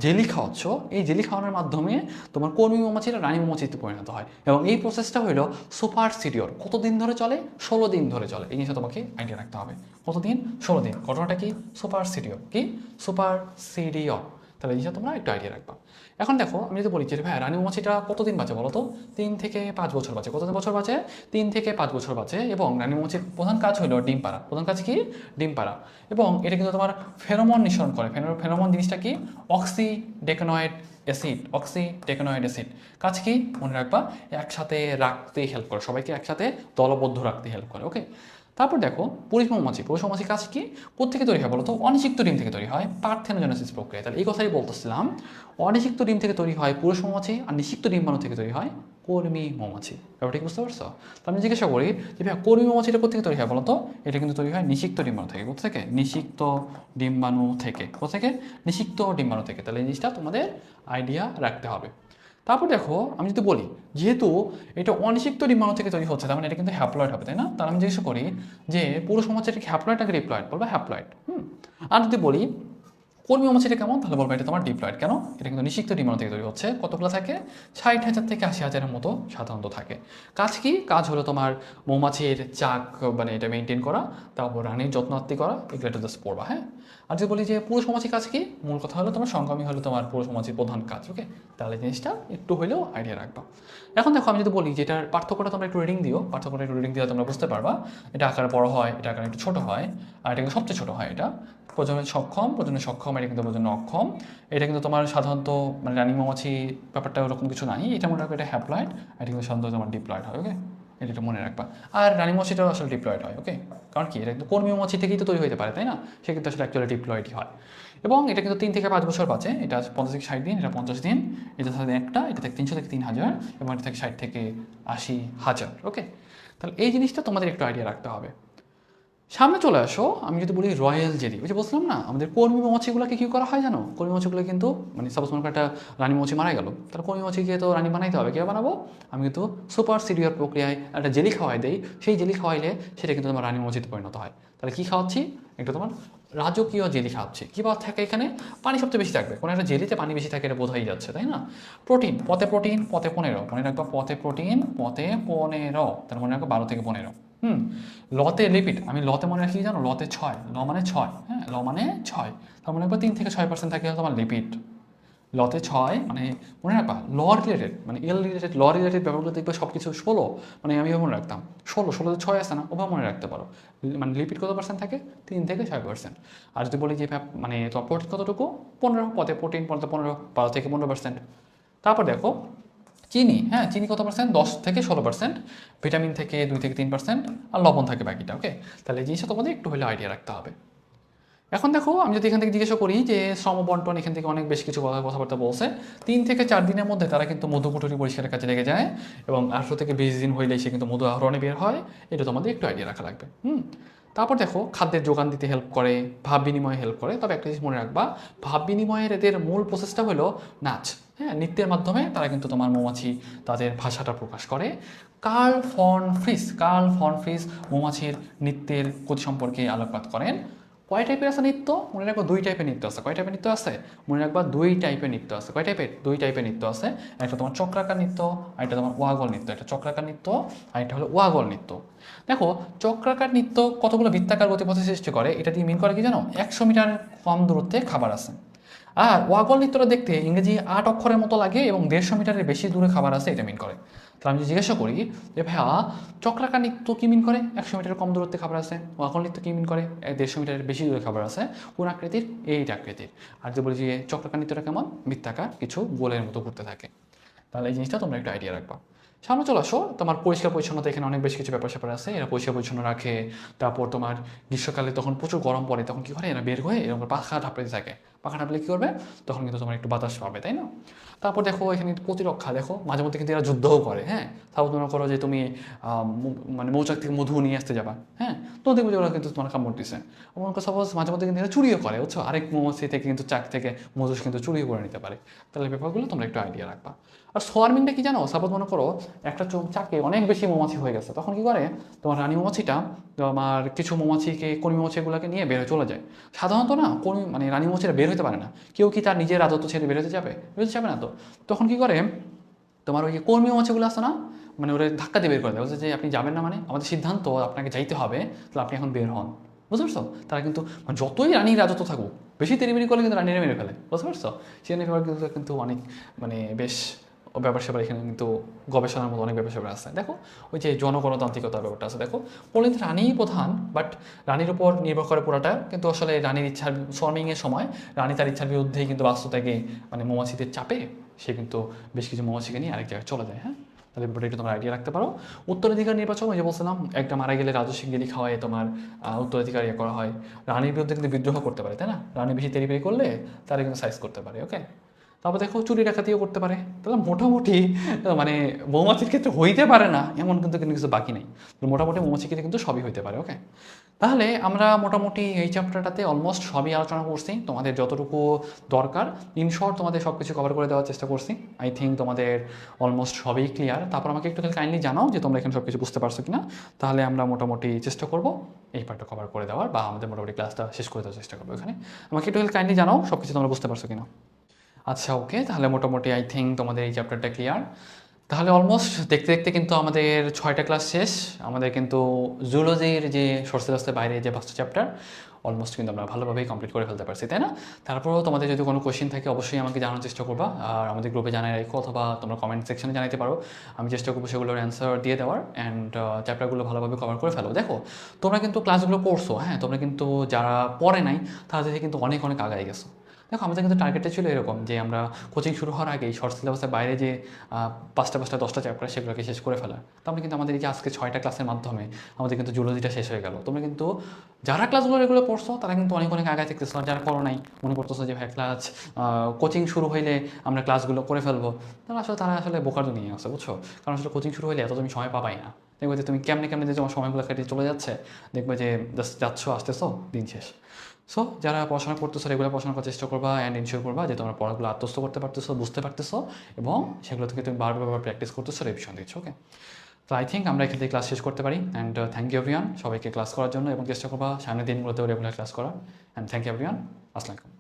জেলি খাওয়াচ্ছ, এই জেলি খাওয়ানোর মাধ্যমে তোমার কর্মী মৌমাছিরা রানী মৌমাছিতে পরিণত হয়। এবং এই প্রসেসটা হলো সুপার সিরিয়র। কতদিন ধরে চলে? 16 দিন ধরে চলে। এই জিনিসটা তোমাকে আইডিয়া রাখতে হবে। কতদিন? 16 দিন। ঘটনাটা কি? সুপার সিরিয়র। কি? সুপার সিরিয়র। তাহলে এই জিনিসটা তোমরা একটু আইডিয়া রাখবা। এখন দেখো আমি যদি বলি যে ভাই রানী মৌমাছিটা কতদিন বাঁচে বলো তো? 3 থেকে 5 বছর বাঁচে। কত বছর বাঁচে? 3 থেকে 5 বছর বাঁচে। এবং রানী মৌমাছির প্রধান কাজ হলো ডিম পাড়া। প্রধান কাজ কি? ডিম পাড়া। এবং এটা কিন্তু তোমার ফেরোমন নিঃসরণ করে। ফেরোমন জিনিসটা কি? অক্সিডেকোনয়েড অ্যাসিড। কাজ কি? মনে রাখবা, একসাথে রাখতে হেল্প করে, সবাইকে একসাথে দলবদ্ধ রাখতে হেল্প করে। ওকে, তারপর দেখো পুরুষ মৌমাছি কাজ কি? কোত্থেকে তৈরি হয় বলো তো? অনিষিক্ত ডিম থেকে তৈরি হয়, পার্থেনোজেনেসিস প্রক্রিয়া। তাহলে এই কথাই বলতেছিলাম, অনিষিক্ত ডিম থেকে তৈরি হয় পুরুষ মৌমাছি, আর নিষিক্ত ডিম্বাণু থেকে তৈরি হয় কর্মী মৌমাছি। ব্যাপারটা ঠিক বুঝতে পারছো? তো আমি জিজ্ঞাসা করি যে ভাই কর্মী মৌমাছিটা কোথেকে তৈরি হয় বলো তো? এটা কিন্তু তৈরি হয় নিষিক্ত ডিম্বাণু থেকে। কোথা থেকে? নিষিক্ত ডিম্বাণু থেকে। কোথা থেকে? নিষিক্ত ডিম্বাণু থেকে। তাহলে এই জিনিসটা তোমাদের আইডিয়া রাখতে হবে। তারপর দেখো আমি যদি বলি যেহেতু এটা অনিষিক্ত ডিম্বাণু থেকে তৈরি হচ্ছে, তার মানে এটা কিন্তু হ্যাপ্লয়েড হবে, তাই না? তাহলে আমি জিজ্ঞাসা করি যে পুরুষ মৌমাছিটা কি হ্যাপ্লয়েড নাকি ডিপ্লয়েড? বলবো হ্যাপ্লয়েড। আর যদি বলি কর্মী মৌমাছিটা কেমন? তাহলে বলবো এটা তোমার ডিপ্লয়েড। কেন? এটা কিন্তু নিষিক্ত ডিম্বাণু থেকে তৈরি হচ্ছে। কতগুলো থাকে? 60,000 থেকে 80,000-এর মতো সাধারণত থাকে। কাজ কি? কাজ হলো তোমার মৌমাছির চাক মানে এটা মেনটেন করা, তারপর রানীর যত্নার্থী করা, এগুলো একটু জাস্ট পড়বা। হ্যাঁ, আর যদি বলি যে পুরুষ মৌমাছির কাজ কি? মূল কথা হলো তোমার সংগ্রামী হলো তোমার পুরুষ মৌমাছির প্রধান কাজ। ওকে, তাহলে জিনিসটা একটু হলেও আইডিয়া রাখবা। এখন দেখো আমি যদি বলি যে এটার পার্থক্যটা তোমরা একটু রিডিং দিও, পার্থক্যটা একটু রিডিং দিলে তোমরা বুঝতে পারবা। এটা আকারে বড় হয়, এটা আকারে একটু ছোট হয়, আর এটা কিন্তু সবচেয়ে ছোট হয়। এটা প্রজনন সক্ষম, এটা কিন্তু প্রজনন অক্ষম। এটা কিন্তু তোমার সাধারণত মানে রানী মৌমাছি ব্যাপারটা ওরকম কিছু নাই। এটা মনে রাখবে এটা হ্যাপ্লয়েড, এটা কিন্তু সাধারণত তোমার ডিপ্লয়েড হয়। ওকে, এটা একটু মনে রাখবা। আর রানী মৌমাছিটাও আসলে ডিপ্লয়েড হয়। ওকে, কারণ কি এটা কিন্তু কর্মী মৌমাছি থেকেই তো তৈরি হতে পারে, তাই না? সে কিন্তু আসলে অ্যাকচুয়ালি ডিপ্লয়েডই হয়। এবং এটা কিন্তু 3 থেকে 5 বছর বাঁচে। এটা 50 থেকে 60 দিন, এটা 50 দিন, এটা থাকে একটা, এটা থেকে 300 থেকে 3000, এবং এটা থেকে 60 থেকে 80,000। ওকে, তাহলে এই জিনিসটা তোমাদের একটু আইডিয়া রাখতে হবে। সামনে চলে আসো আমি যদি বলি রয়্যাল জেলি। ওই যে বলছিলাম না আমাদের কর্মী মৌমাছিগুলোকে কী করা হয় জানো? কর্মী মৌমাছিগুলো কিন্তু মানে সাপোজ মনে একটা রানী মৌমাছি মারা গেল, তাহলে কর্মী মৌমাছিকে তো রানী বানাইতে হবে। কীভাবে বানাবো? আমি কিন্তু সুপার সিরিয়র প্রক্রিয়ায় একটা জেলি খাওয়াই দেই। সেই জেলি খাওয়াইলে সেটা কিন্তু তোমার রানী মৌমাছিতে পরিণত হয়। তাহলে কী খাওয়াচ্ছি? একটা তোমার রাজকীয় জেলি খাওয়াচ্ছি। কী বা থাকে এখানে? পানি সবচেয়ে বেশি থাকবে। কোনো একটা জেলিতে পানি বেশি থাকে, এটা বোঝাই যাচ্ছে, তাই না? প্রোটিন, পথে 15, মনে রাখবা পথে প্রোটিন, পথে 15, তার মনে রাখবো 12 থেকে 15। লতে লিপিড, আমি লতে মনে রাখি জানো? লতে 6, ল মানে 6। হ্যাঁ, ল মানে 6, তার মনে রাখবো 3 থেকে 6% থাকে তোমার লিপিড। লতে 6 মানে মনে রাখবা ল রিলেটেড, মানে ল রিলেটেড ব্যাপারগুলো দেখবে সব কিছু 16, মানে আমি মনে রাখতাম 16 6 আছে না, ওভাবে মনে রাখতে পারো। মানে লিপিড কত পার্সেন্ট থাকে? 3 থেকে 6%। আর যদি বলি যে মানে তোমার প্রোটিন কতটুকু? 15, পথে প্রোটিন 15, 12 থেকে 15%। তারপর দেখো চিনি। হ্যাঁ, চিনি কত পার্সেন্ট? 10 থেকে 16%। ভিটামিন থেকে 2 থেকে 3%, আর লবণ থাকে বাকিটা। ওকে, তাহলে এই জিনিসটা তোমাদের একটু হলে আইডিয়া রাখতে হবে। এখন দেখো আমি যদি এখান থেকে জিজ্ঞাসা করি যে শ্রমবন্টন, এখান থেকে অনেক বেশ কিছু কথাবার্তা বলছে। 3 থেকে 4 দিনের মধ্যে তারা কিন্তু মধুকুঠুরি পরিষ্কারের কাজে লেগে যায়, এবং 18 থেকে 20 দিন হইলেই সে কিন্তু মধু আহরণে বের হয়। এটা তোমাদের একটু আইডিয়া রাখা লাগবে। তারপর দেখো খাদ্যের যোগান দিতে হেল্প করে, ভাব বিনিময়ে হেল্প করে। তবে একটা জিনিস মনে রাখবা, ভাব বিনিময়ের এদের মূল প্রসেসটা হলো নাচ। হ্যাঁ, নৃত্যের মাধ্যমে তারা কিন্তু তোমার মৌমাছি তাদের ভাষাটা প্রকাশ করে। কার্ল ফন ফ্রিস মৌমাছির নৃত্যের গতি সম্পর্কে আলোকপাত করেন। কয় টাইপের আছে নৃত্য? মনে রাখবা 2 টাইপের নৃত্য আছে। কয় টাইপের নৃত্য আছে? মনে রাখবা 2 টাইপের নৃত্য আছে। কয় টাইপের? 2 টাইপের নৃত্য আছে। একটা তোমার চক্রাকার নৃত্য, আর একটা তোমার ওয়াগল নৃত্য। একটা চক্রাকার নৃত্য, আর একটা হলো ওয়াগল নৃত্য। দেখো, চক্রাকার নৃত্য কতগুলো বৃত্তাকার গতিপথের সৃষ্টি করে, এটা দিয়ে মিন করে কি জানো? 100 মিটার কম দূরত্বে খাবার আছে। আর ওয়াগল নৃত্যটা দেখতে ইংরেজি 8 অক্ষরের মতো লাগে এবং 150 মিটারের বেশি দূরে খাবার আছে, এটা মিন করে। তাহলে আমি জিজ্ঞাসা করি যে ভাইয়া, চক্রাকার নৃত্য কী মিন করে? 100 মিটার কম দূরত্বে খাবার আছে। ওয়াগল নৃত্য কী মিন করে? 150 মিটারের বেশি দূরে খাবার আছে। কোন আকৃতির? এইটা আকৃতির। আর যে বলি যে চক্রাকার নৃত্যটা কেমন? বৃত্তাকার, কিছু গোলের মতো ঘুরতে থাকে। তাহলে এই জিনিসটা তোমরা একটু আইডিয়া রাখবা। সামনে চলে আসো, তোমার পরিষ্কার পরিচ্ছন্নতা এখানে অনেক বেশ কিছু ব্যাপার স্যাপার আছে। এরা পরিষ্কার পরিচ্ছন্ন রাখে। তারপর তোমার গ্রীষ্মকালে তখন প্রচুর গরম পড়ে, তখন কী করে? এরা বের হয়ে এরকম পাখা ঢাপড়ে থাকে। পাখা ঢাপলে কী করবে? তখন কিন্তু তোমার একটু বাতাস পাবে, তাই না? তারপর দেখো এখানে প্রতিরক্ষা, দেখো মাঝে মধ্যে কিন্তু এরা যুদ্ধও করে। হ্যাঁ, তাও মনে করো যে তুমি মানে মৌচাক থেকে মধু নিয়ে আসতে যাবা, হ্যাঁ, তো দেখবে যে ওরা কিন্তু তোমার কামড় দিচ্ছে। সাপোজ মাঝে মধ্যে কিন্তু এরা চুরিও করে, বুঝছো? আরেক মৌমাছি থেকে কিন্তু চাক থেকে মধু কিন্তু চুরিও করে নিতে পারে। তাহলে ব্যাপারগুলো তোমরা একটু আইডিয়া রাখবা। আর সোয়ার্মিংটা কি জানো? সাপোজ মনে করো একটা চাকে অনেক বেশি মৌমাছি হয়ে গেছে, তখন কি করে? তোমার রানী মৌমাছিটা তোমার কিছু মৌমাছিকে, কর্মী মৌমাছিগুলোকে নিয়ে বের হয়ে চলে যায়। সাধারণত না মানে রানী মৌমাছিরা বের হতে পারে না। কেউ কি তার নিজের রাজত্ব ছেড়ে বের হতে যাবে? বেরোতে যাবে না তো। তখন কি করে? তোমার ওই যে কর্মী মৌমাছিগুলো আছে না, মানে ওরা ধাক্কা দিয়ে বের করে দেয়, বলছে যে আপনি যাবেন না, মানে আমাদের সিদ্ধান্ত আপনাকে যাইতে হবে, তাহলে আপনি এখন বের হন। বুঝতে পারছো? তারা কিন্তু যতই রানীর রাজত্ব থাকুক, বেশি তেড়িবেড়ি করলে কিন্তু রানীরা মেরে ফেলে। বুঝতে পারছো? সেখানে কিন্তু অনেক মানে বেশ ব্যাপার স্যাপার এখানে কিন্তু গবেষণার মতো অনেক ব্যাপার স্যাপার আছে। দেখো ওই যে জনগণতান্ত্রিকতার ব্যাপারটা আছে। দেখো পোল্যান্ড রানীই প্রধান, বাট রানীর উপর নির্ভর করে পুরাটা, কিন্তু আসলে রানীর ইচ্ছার সোয়ার্মিংয়ের সময় রানী তার ইচ্ছার বিরুদ্ধেই কিন্তু বাস্তবতাকে মানে মৌমাছিদের চাপে সে কিন্তু বেশ কিছু মৌমাছিকে নিয়ে আরেক জায়গায় চলে যায়। হ্যাঁ, তাহলে ব্যাপারটা একটু তোমরা আইডিয়া রাখতে পারো। উত্তরাধিকার নির্বাচন, ওই যে বলছিলাম একটা মারা গেলে রাজু সিংগেলি খাওয়ায় তোমার উত্তরাধিকার ইয়ে করা হয়। রানীর বিরুদ্ধে কিন্তু বিদ্রোহ করতে পারে, তাই না? রানী বেশি তেড়িবেড়ি করলে তারা কিন্তু সাইজ করতে পারে। ওকে, তারপর দেখো চুরি ডাকাতিও করতে পারে। তাহলে মোটামুটি মানে মৌমাছির ক্ষেত্রে হইতে পারে না এমন কিন্তু কিছু বাকি নেই। মোটামুটি মৌমাছির ক্ষেত্রে কিন্তু সবই হইতে পারে। ওকে, তাহলে আমরা মোটামুটি এই চ্যাপ্টারটাতে অলমোস্ট সবই আলোচনা করছি। তোমাদের যতটুকু দরকার ইন শর্ট তোমাদের সব কিছু কভার করে দেওয়ার চেষ্টা করছি। আই থিঙ্ক তোমাদের অলমোস্ট সবই ক্লিয়ার। তারপর আমাকে একটু কাইন্ডলি জানাও যে তোমরা এখানে সব কিছু বুঝতে পারছো কিনা। তাহলে আমরা মোটামুটি চেষ্টা করবো এই পার্টটা কভার করে দেওয়ার, বা আমাদের মোটামুটি ক্লাসটা শেষ করে দেওয়ার চেষ্টা করবো এখানে। আমাকে একটু কাইন্ডলি জানাও সব কিছু তোমরা বুঝতে পারছো কিনা। আচ্ছা, ওকে, তাহলে মোটামুটি আই থিঙ্ক তোমাদের এই চ্যাপ্টারটা ক্লিয়ার। তাহলে অলমোস্ট দেখতে দেখতে কিন্তু আমাদের 6টা ক্লাস শেষ। আমাদের কিন্তু জুলজির যে সোর্স সিলেবাসের বাইরে যে 5টা চ্যাপ্টার অলমোস্ট কিন্তু আমরা ভালোভাবেই কমপ্লিট করে ফেলতে পারছি, তাই না? তারপরেও তোমাদের যদি কোনো কোয়েশ্চেন থাকে অবশ্যই আমাকে জানানোর চেষ্টা করবা, আর আমাদের গ্রুপে জানাই রাখো, অথবা তোমরা কমেন্ট সেকশনে জানাতে পারো। আমি চেষ্টা করবো সেগুলোর অ্যান্সার দিয়ে দেওয়ার, অ্যান্ড চ্যাপ্টারগুলো ভালোভাবে কভার করে ফেলো। দেখো তোমরা কিন্তু ক্লাসগুলো পড়ছো, হ্যাঁ, তোমরা কিন্তু যারা পড়ে নাই তাদের কিন্তু অনেক অনেক আগায় গেছো। দেখো আমাদের কিন্তু টার্গেটটা ছিল এরকম যে আমরা কোচিং শুরু হওয়ার আগেই শর্ট সিলেবাসের বাইরে যে 5টা 10টা চ্যাপ্টার সেগুলোকে শেষ করে ফেলা। তারপরে কিন্তু আমাদের এই যে আজকে 6টা ক্লাসের মাধ্যমে আমাদের কিন্তু জুলজিটা শেষ হয়ে গেল। তোমরা কিন্তু যারা ক্লাসগুলো রেগুলার পড়ছো তারা কিন্তু অনেক অনেক আগায় থাকতেছো, আর যারা করো নাই মনে করতেছো যে ভাই ক্লাস কোচিং শুরু হইলে আমরা ক্লাসগুলো করে ফেলবো, তারা আসলে বোকার নিয়ে আসে, বুঝছো? কারণ আসলে কোচিং শুরু হইলে এত তুমি সময় পাবাই না। দেখবে যে তুমি কেমনে কেমনে যে তোমার সময়গুলো কাটিয়ে চলে যাচ্ছে, দেখবে যে জাস্ট যাচ্ছ আসতেছো, দিন শেষ। সো যারা পড়াশোনা করতেছো রেগুলার পড়াশোনা করার চেষ্টা করবা, অ্যান্ড ইনশিওর করবা যে তোমরা পড়াগুলো আত্মস্থ করতে পারতেছো, বুঝতে পারতেছো, এবং সেগুলো থেকে তুমি বারবার প্র্যাকটিস করতেছো, রিভিশন দিচ্ছ। ওকে, তো আই থিঙ্ক আমরা এখান থেকে ক্লাস শেষ করতে পারি। অ্যান্ড থ্যাংক ইউ এভরিওয়ান সবাইকে ক্লাস করার জন্য, এবং চেষ্টা করবা সামনের দিনগুলোতেও রেগুলার ক্লাস করা। And thank you everyone. আসসালামু আলাইকুম।